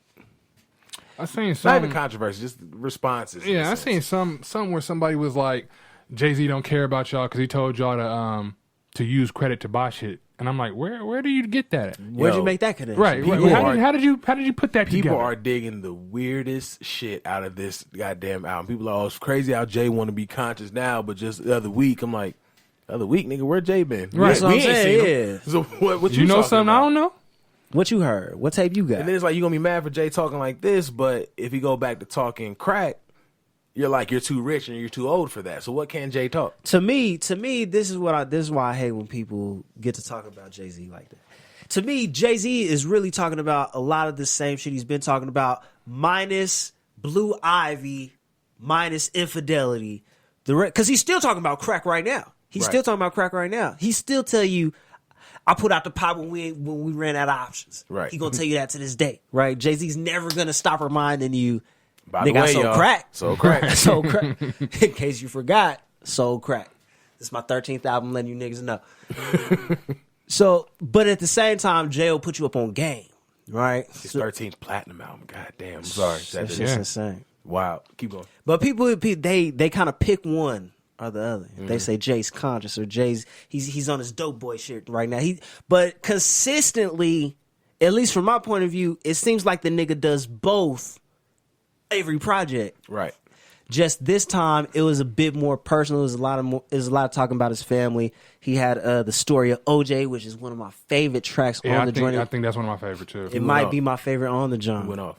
I seen Not some even controversy, just responses. Yeah, I seen some where somebody was like, Jay-Z don't care about y'all because he told y'all to use credit to buy shit. And I'm like, where do you get that at? Where'd you make that connection? Right. How did you put that People together? are digging the weirdest shit out of this goddamn album. People are, it's crazy how Jay want to be conscious now, but just the other week, I'm like, other week, nigga, where Jay been? Right. That's what I'm saying, him. So what you know something about? I don't know? What you heard? What tape you got? And then it's like, you're going to be mad for Jay talking like this, but if you go back to talking crack, you're like, you're too rich and you're too old for that. So what can Jay talk? To me, this is why I hate when people get to talk about Jay-Z like that. To me, Jay-Z is really talking about a lot of the same shit he's been talking about, minus Blue Ivy, minus infidelity. Because he's still talking about crack right now. He's still talking about crack right now. He still tell you, I put out the pot when we ran out of options. Right. He gonna tell you that to this day. Right. Jay-Z's never gonna stop reminding you, By the way, I sold y'all, crack. sold crack. Sold crack. In case you forgot, sold crack. This is my 13th album, letting you niggas know. So, but at the same time, Jay will put you up on game, right? His 13th platinum album. God damn. I'm sorry. That's just insane. Wow. Keep going. But people, they kind of pick one or the other. They say Jay's conscious or Jay's he's on his dope boy shit right now. But consistently, at least from my point of view, it seems like the nigga does both every project. Right. Just this time, it was a bit more personal. It was a lot of talking about his family. He had the story of OJ, which is one of my favorite tracks on the joint. I think that's one of my favorite too. It might be my favorite on the joint. Went off.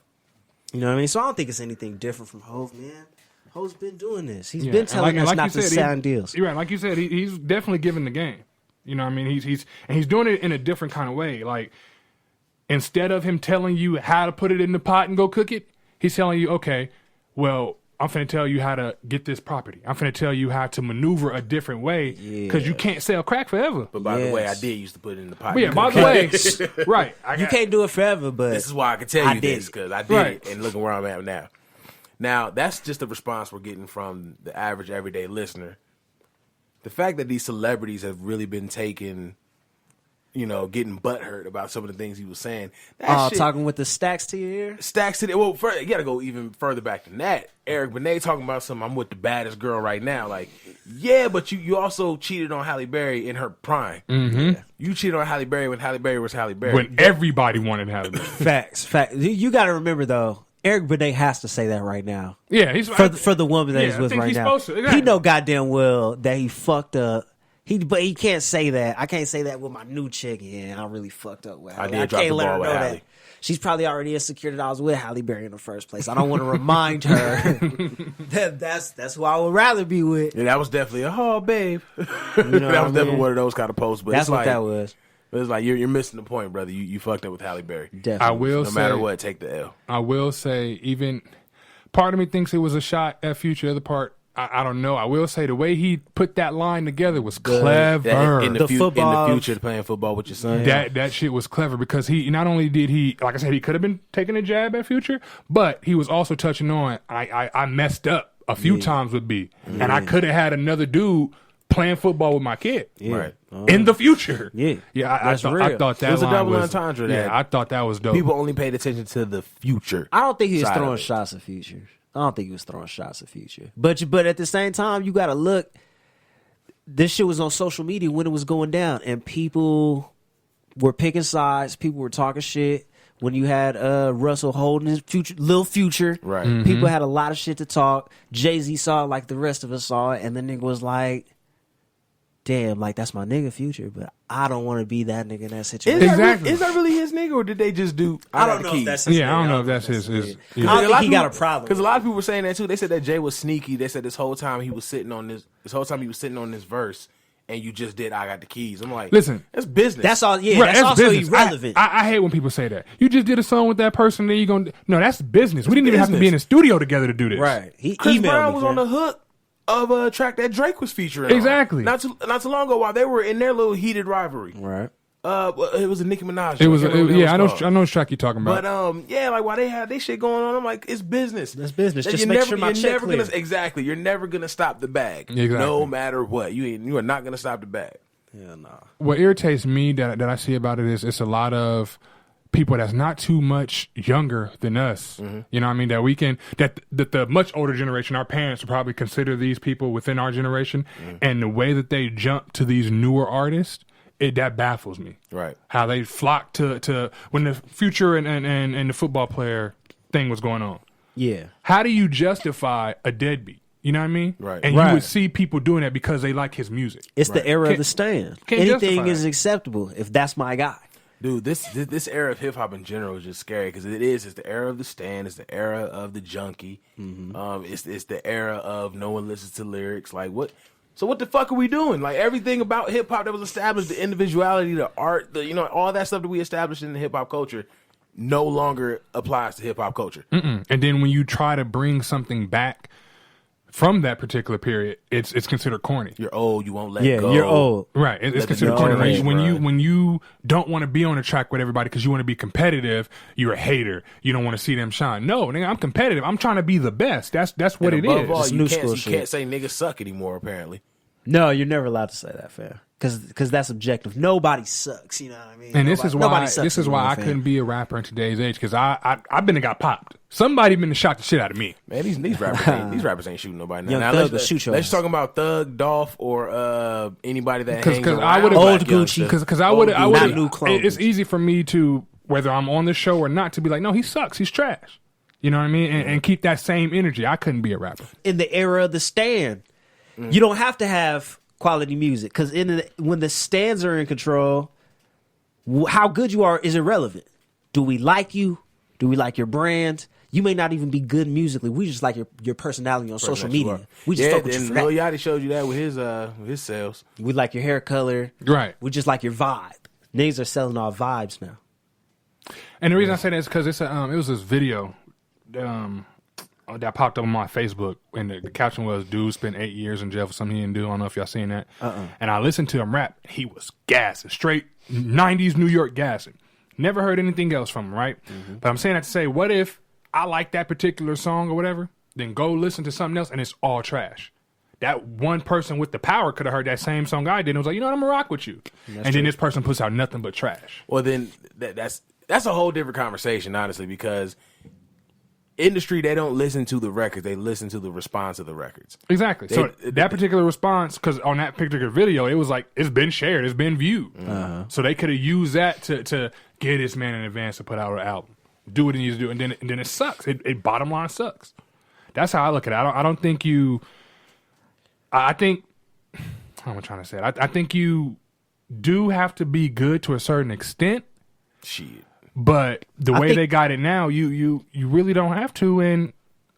You know what I mean? So I don't think it's anything different from Hov, man. Hov's been doing this. He's been telling us not to sign deals. You're right. Like you said, he's definitely giving the game. You know what I mean? He's doing it in a different kind of way. Like, instead of him telling you how to put it in the pot and go cook it, he's telling you, okay, well, I'm finna tell you how to get this property. I'm finna tell you how to maneuver a different way because you can't sell crack forever. But by the way, I did used to put it in the pot. But yeah, by the way, right. You can't do it forever, but this is why I can tell you this, because I did it, and look at where I'm at now. Now, that's just the response we're getting from the average everyday listener. The fact that these celebrities have really been taking, getting butthurt about some of the things he was saying. That shit, talking with the stacks to your ear? stacks to the, well, you got to go even further back than that. Eric Benet talking about something, I'm with the baddest girl right now. Like, yeah, but you also cheated on Halle Berry in her prime. Mm-hmm. You cheated on Halle Berry when Halle Berry was Halle Berry. When everybody wanted Halle Berry. Facts. You got to remember, though, Eric Benet has to say that right now. Yeah, he's for the woman that he's with right now. Exactly. He know goddamn well that he fucked up. But he can't say that. I can't say that with my new chick. Yeah, I really fucked up with Halle. I did drop the ball with Halle. That. She's probably already insecure that I was with Halle Berry in the first place. I don't want to remind her that's who I would rather be with. Yeah, that was definitely babe. You know that was definitely one of those kind of posts. But that's it's what like, that was. But it's like you're missing the point, brother. You fucked up with Halle Berry. Definitely. I will No say, matter what, take the L. I will say, even part of me thinks it was a shot at Future. The other part, I don't know. I will say the way he put that line together was clever. In the future, playing football with your son. That shit was clever because he not only did he, like I said, he could have been taking a jab at Future, but he was also touching on I messed up a few times with B, and I could have had another dude playing football with my kid, Right. in the future. Yeah, I thought that It was a line double was, entendre. Yeah, That I thought that was dope. people only paid attention to the future. I don't think he was side throwing of it. shots at Future. I don't think he was throwing shots at Future. But at the same time, you got to look. This shit was on social media when it was going down, and people were picking sides. People were talking shit. When you had Russell holding his Lil Future, Right. People had a lot of shit to talk. Jay-Z saw it like the rest of us saw it, and the nigga was like, damn, like that's my nigga Future, but I don't want to be that nigga in that situation. Is that really his nigga, or did they just do? I don't know if that's his Yeah, I nigga. don't know if that's his. I yeah. don't think he got a problem. Because a lot of people were saying that too. They said that Jay was sneaky. They said this whole time he was sitting on this. This whole time he was sitting on this verse, and you just did. I got the keys. I'm like, Listen, that's business. That's all. Yeah, Right, that's also business. irrelevant. I hate when people say that. You just did a song with that person, then you gonna no, that's business. We didn't even have to be in the studio together to do this. Right. He Chris emailed Brown me, was fam. on the hook of a track that Drake was featuring. on. Exactly. Not too long ago, while they were in their little heated rivalry. Right. It was a Nicki Minaj. It was, joint. I can't remember what I it know, was called. I know what track you're talking about. But yeah, like while they had this shit going on, I'm like, it's business. That's business. That Just you're make sure my check never clear. exactly. You're never gonna stop the bag. Exactly. No matter what, you are not gonna stop the bag. Yeah, nah. What irritates me that I see about it is it's a lot of people that's not too much younger than us. Mm-hmm. You know what I mean? That we can that the much older generation, our parents would probably consider these people within our generation, and the way that they jump to these newer artists, that baffles me. Right. How they flock to when the Future and the football player thing was going on. Yeah. How do you justify a deadbeat? You know what I mean? Right. And you Right. would see people doing that because they like his music. It's the era of Can't- the stand. can't Anything justify is it. acceptable if that's my guy. Dude, this era of hip hop in general is just scary because it's the era of the stand, it's the era of the junkie, it's the era of no one listens to lyrics. Like what? So what the fuck are we doing? Like everything about hip hop that was established, the individuality, the art, all that stuff that we established in the hip hop culture, no longer applies to hip hop culture. And then when you try to bring something back from that particular period, it's considered corny. You're old, you won't let Yeah, go. you're old. Right, it's Let the considered new corny. generation run. When you don't want to be on a track with everybody because you want to be competitive, you're a hater. You don't want to see them shine. No, nigga, I'm competitive. I'm trying to be the best. That's what And it above is. all, It's you new can't, school you shit. can't say niggas suck anymore. Apparently, No, you're never allowed to say that, fam. Because that's objective. Nobody sucks. You know what I mean? And this is Nobody why sucks I anymore, fam. couldn't be a rapper in today's age because I've been and got popped. Somebody been to shot the shit out of me. man, these rappers ain't shooting nobody. Young Now Thug will let's shoot your let's ass. talking about Thug, Dolph, or anybody that Because hangs around I would've- black Old youngsters. Gucci. Because I Old would Gucci. have. Not new clones. It's easy for me to, whether I'm on the show or not, to be like, no, he sucks. He's trash. You know what I mean? And keep that same energy. I couldn't be a rapper. In the era of the stand, you don't have to have quality music because when the stands are in control, how good you are is irrelevant. Do we like you? Do we like your brand? You may not even be good musically. We just like your personality on social media. We just fuck with you and for Lil that. Yachty showed you that with his sales. We like your hair color. Right. We just like your vibe. Niggas are selling our vibes now. And the reason I say that is because it was this video that popped up on my Facebook, and the caption was, "Dude spent 8 years in jail for something he didn't do." I don't know if y'all seen that. And I listened to him rap. He was gassing, straight 90s New York gassing. Never heard anything else from him, right? But I'm saying that to say, what if I like that particular song or whatever, then go listen to something else, and it's all trash. That one person with the power could have heard that same song I did and was like, you know what, I'm gonna rock with you. And then this person puts out nothing but trash. Well, then that's a whole different conversation, honestly, because industry, they don't listen to the records, they listen to the response of the records. Exactly. So that particular response, because on that particular video, it was like, it's been shared, it's been viewed. So they could have used that to get this man in advance to put out an album. Do what he needs to do, and then it sucks. It bottom line sucks. That's how I look at it. I don't think you... I think, how am I trying to say it? I think you do have to be good to a certain extent. Shit. But the way they got it now, you really don't have to, and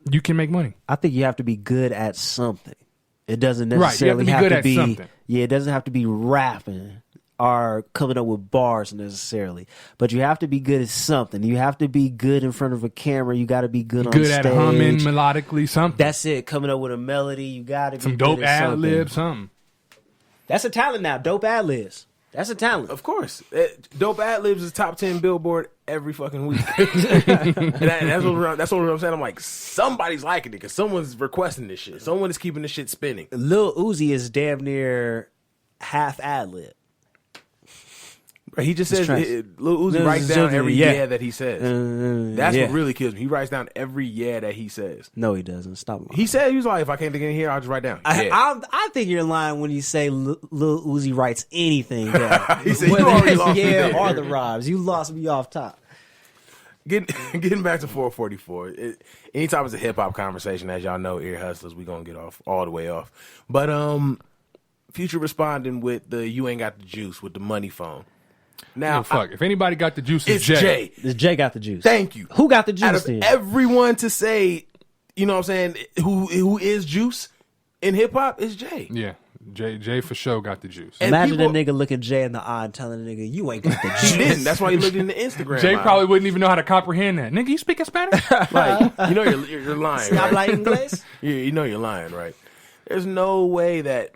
you can make money. I think you have to be good at something. It doesn't necessarily you have to be good at something. Yeah, it doesn't have to be rapping or coming up with bars necessarily, but you have to be good at something. You have to be good in front of a camera. You got to be good on stage. Good at humming melodically, something. That's it. Coming up with a melody. You got to be some good dope at ad lib, something. That's a talent now. Dope ad libs. That's a talent. Of course. Dope ad libs is top 10 Billboard every fucking week. that's what I'm saying. I'm like, somebody's liking it because someone's requesting this shit. Someone is keeping this shit spinning. Lil Uzi is damn near half ad lib. He just says, Lil Uzi writes down every yeah that he says. That's what really kills me. He writes down every yeah that he says. No, he doesn't. Stop lying. He said, he was like, if I can't think of any here, I'll just write down. I think you're lying when you say Lil Uzi writes anything down. He said, you already lost me there. Or the rhymes. You lost me off top. Getting back to 444. Anytime it's a hip hop conversation, as y'all know, ear hustlers, we gonna get off all the way off. But Future responding with the "You ain't got the juice" with the money phone. Now, fuck. If anybody got the juice, it's Jay. Jay got the juice. Thank you. Who got the juice? Out of then? everyone to say, you know what I'm saying, who is juice in hip hop is Jay. Yeah. Jay for sure got the juice. And imagine a nigga looking Jay in the eye and telling a nigga, you ain't got the juice. He didn't. That's why he looked in the Instagram. Jay probably wouldn't even know how to comprehend that. Nigga, you speaking Spanish? Like, you know you're lying. Stop right? like English? You know you're lying, right? There's no way that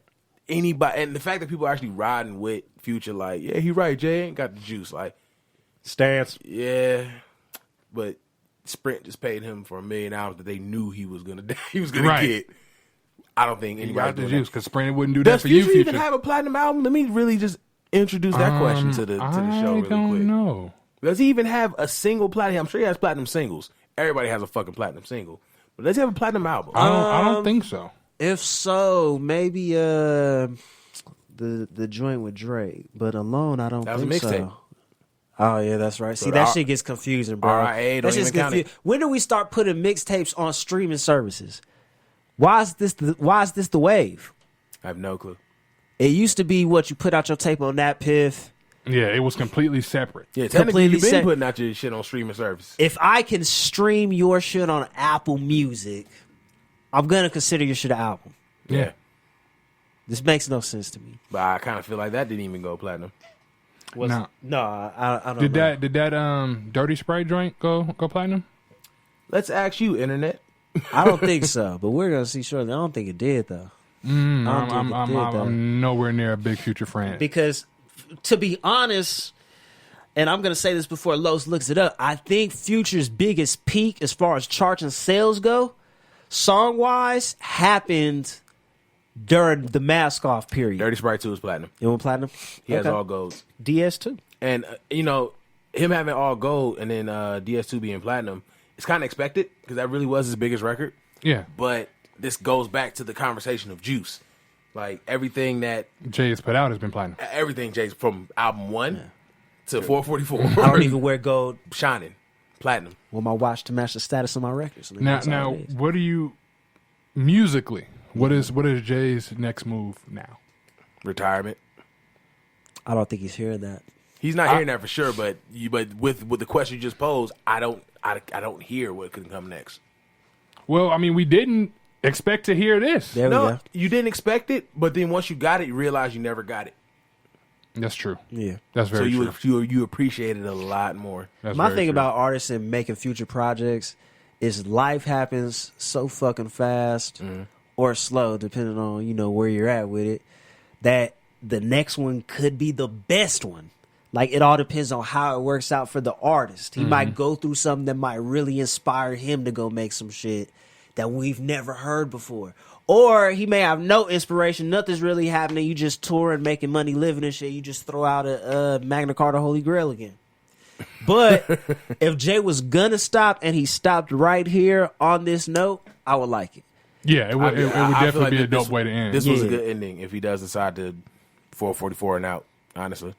anybody, and the fact that people are actually riding with Future, like, yeah, he right, Jay ain't got the juice. Like, Stance. yeah, but Sprint just paid him for $1 million that they knew he was gonna Right. get. I don't think He anybody got the doing juice that. because Sprint wouldn't do that Does for you, Future even Future. have a platinum album? Let me really just introduce that question to the show really I don't quick. know. Does he even have a single platinum? I'm sure he has platinum singles. Everybody has a fucking platinum single. But does he have a platinum album? I don't think so. If so, maybe the joint with Drake, but alone I don't That was think a mixtape. so. Oh yeah, that's right. So See, that shit gets confusing, bro. RIA don't That shit's even count it. When do we start putting mixtapes on streaming services? Why is this the wave? I have no clue. It used to be what you put out your tape on that Piff. Yeah, it was completely separate. Yeah, technically you've been Completely putting out your shit on streaming service. If I can stream your shit on Apple Music, I'm gonna consider your shit an album. Yeah. This makes no sense to me. But I kind of feel like that didn't even go platinum. No. I don't Did know. that Dirty Sprite joint go platinum? Let's ask you, Internet. I don't think so, but we're gonna see shortly. I don't think it did though. I'm nowhere near a big Future fan. Because to be honest, and I'm gonna say this before Los looks it up, I think Future's biggest peak as far as charts and sales go, song wise, happened during the mask off period. Dirty Sprite 2 is platinum. You want platinum? He has all golds. DS2. And, him having all gold and then DS2 being platinum, it's kind of expected because that really was his biggest record. Yeah. But this goes back to the conversation of Juice. Like, everything that... Jay has put out has been platinum. Everything, Jay's from album 1 to 444. I don't even wear gold. Shining. Platinum. Want my watch to match the status of my records. Now, what do you... Musically, what is Jay's next move now? Retirement. I don't think he's hearing that. He's not hearing that for sure, but with the question you just posed, I don't hear what could come next. Well, I mean, we didn't expect to hear this. There we go. You didn't expect it, but then once you got it, you realize you never got it. That's true. Yeah. That's very true. So you appreciate it a lot more. That's My very thing true. about artists and making future projects is life happens so fucking fast or slow, depending on, where you're at with it, that the next one could be the best one. Like, it all depends on how it works out for the artist. He might go through something that might really inspire him to go make some shit. that we've never heard before. Or he may have no inspiration, nothing's really happening. You just touring, making money, living and shit. You just throw out a Magna Carta Holy Grail again. But if Jay was gonna stop and he stopped right here on this note, I would like it. Yeah, it would definitely like be a dope way to end. This was a good ending if he does decide to 444 and out, honestly.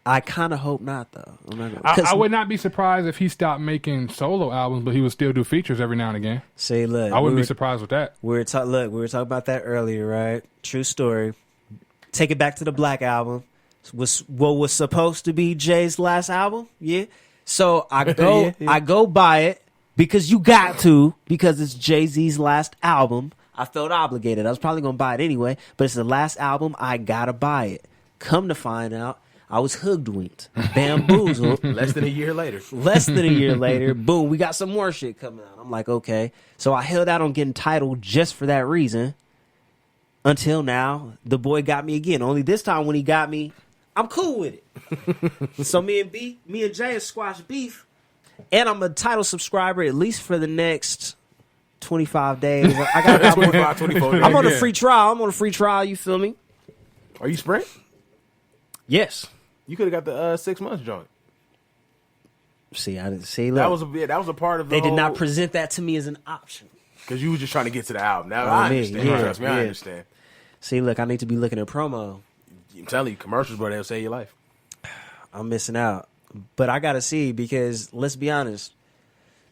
I kind of hope not, though. I would not be surprised if he stopped making solo albums, but he would still do features every now and again. Say, look, I wouldn't be surprised with that. We were talking about that earlier, right? True story. Take it back to the Black album. What was supposed to be Jay's last album? Yeah. So I go, I go buy it because you got to, because it's Jay-Z's last album. I felt obligated. I was probably gonna buy it anyway, but it's the last album. I gotta buy it. Come to find out, I was hoodwinked, bamboozled. Less than a year later, boom, we got some more shit coming out. I'm like, okay. So I held out on getting Tidal just for that reason. Until now, the boy got me again. Only this time when he got me, I'm cool with it. So me and Jay have squashed beef, and I'm a Tidal subscriber at least for the next 25 days. I got 24 days. I'm on a free trial. You feel me? Are you Sprint? Yes. You could have got the 6 months joint. See, I didn't see. Look, that was a part of the They did not present that to me as an option. Because you were just trying to get to the album. Now I understand. Trust me, I understand. See, look, I need to be looking at promo. I'm telling you, commercials, bro, they'll save your life. I'm missing out. But I got to see, because let's be honest.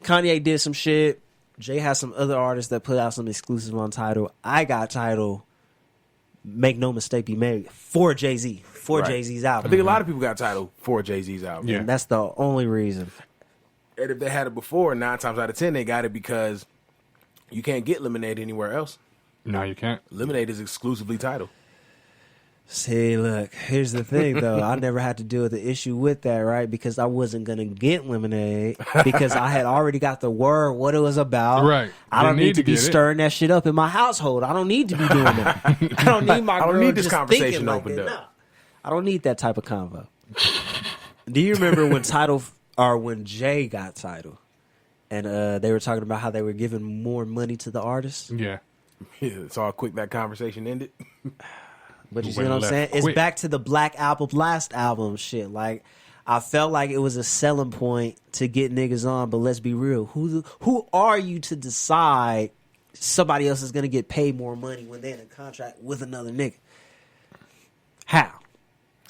Kanye did some shit. Jay has some other artists that put out some exclusive on Tidal. I got Tidal, make no mistake be made, for Jay-Z. For Jay-Z's album. I think a lot of people got Tidal for Jay-Z's album. Yeah. And that's the only reason. And if they had it before, 9 times out of 10, they got it because you can't get Lemonade anywhere else. No, you can't. Lemonade is exclusively Tidal. See, look, here's the thing, though. I never had to deal with the issue with that, right? Because I wasn't going to get Lemonade because I had already got the word what it was about. Right. I don't need to be stirring that shit up in my household. I don't need to be doing that. I don't need my girl need this just conversation thinking like opened that. up. No. I don't need that type of convo. Do you remember when when Jay got Tidal and they were talking about how they were giving more money to the artists? Yeah. It's all quick that conversation ended. But you see what I'm saying? It's back to the Black Album, last album shit. Like, I felt like it was a selling point to get niggas on, but let's be real. Who are you to decide somebody else is going to get paid more money when they're in a contract with another nigga? How?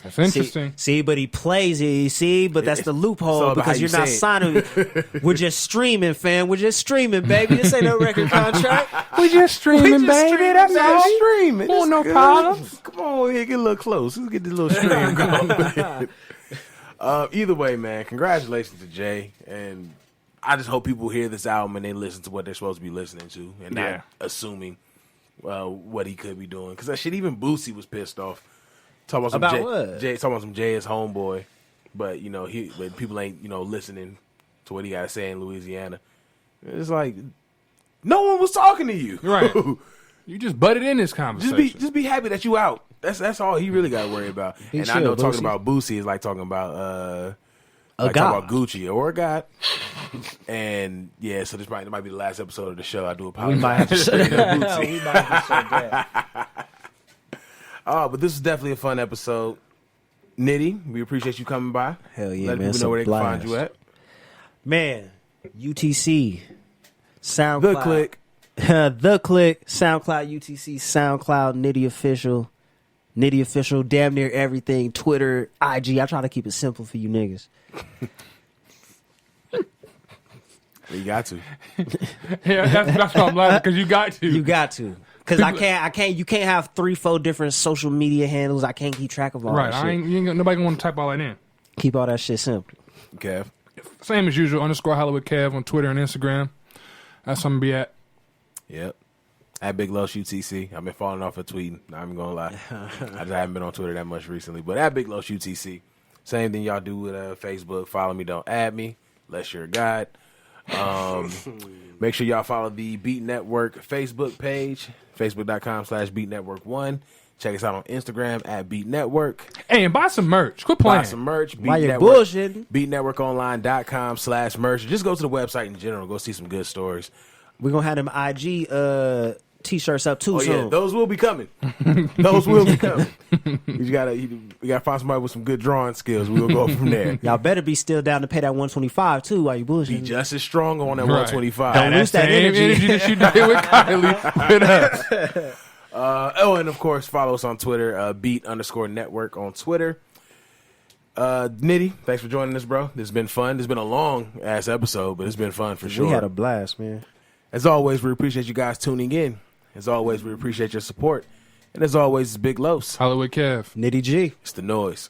That's interesting. See, but he plays it, you see? But that's the loophole because you're not signing. We're just streaming, fam. We're just streaming, baby. This ain't no record contract. We just streaming, baby. That's all. Streaming. Oh, no problems. Come on here, get a little close. Let's get this little stream going. Either way, man, congratulations to Jay. And I just hope people hear this album and they listen to what they're supposed to be listening to and not assuming what he could be doing. Because that shit, even Boosie was pissed off. Talking about some what? Jay, talking about some Jay is homeboy, but but people ain't listening to what he got to say in Louisiana. It's like no one was talking to you, right? You just butted in this conversation. Just be happy that you out. That's all he really got to worry about. I know talking about Boosie is like talking about talking about Gucci or God. And yeah, so this might be the last episode of the show. I do apologize. We might have to shut down. But this is definitely a fun episode. Nitty, we appreciate you coming by. Hell yeah, Let man. people know where they can find you at. Man, UTC, SoundCloud. The Click. The Click, SoundCloud, UTC, SoundCloud, Nitty Official, damn near everything, Twitter, IG. I try to keep it simple for you niggas. You got to. Yeah, that's why I'm laughing, because you got to. You got to. Because you can't have 3-4 different social media handles. I can't keep track of all that shit. Nobody want to type all that in. Keep all that shit simple. Kev. Same as usual, _Hollywood Kev on Twitter and Instagram. That's what I'm going to be at. Yep. At Big Low Shoot TC. I've been falling off of tweeting. Not even going to lie. I just haven't been on Twitter that much recently. But at Big Low Shoot TC. Same thing y'all do with Facebook. Follow me, don't add me. Unless you're a god. Make sure y'all follow the Beat Network Facebook page. Facebook.com/BeatNetwork1. Check us out on Instagram at Beat Network. Hey, and buy some merch. Quit playing. Buy some merch. Why you bullshitting? BeatNetworkOnline.com/merch. Just go to the website in general. Go see some good stories. We're gonna have them IG t-shirts up too Oh soon. yeah, those will be coming. Those will be we gotta find somebody with some good drawing skills. We'll go from there. Y'all better be still down to pay that 125 too while you Be bullshitting. just as strong on that Right. 125. Don't lose that same energy. that you did with Kylie with us. And of course, follow us on Twitter, beat_network on Twitter. Nitty, thanks for joining us, bro. This has been fun. This has been a long ass episode, but it's been fun for sure. We had a blast, man. As always, we appreciate you guys tuning in. As always, we appreciate your support. And as always, it's Big Los. Hollywood Kev. Nitty G. It's the Noize.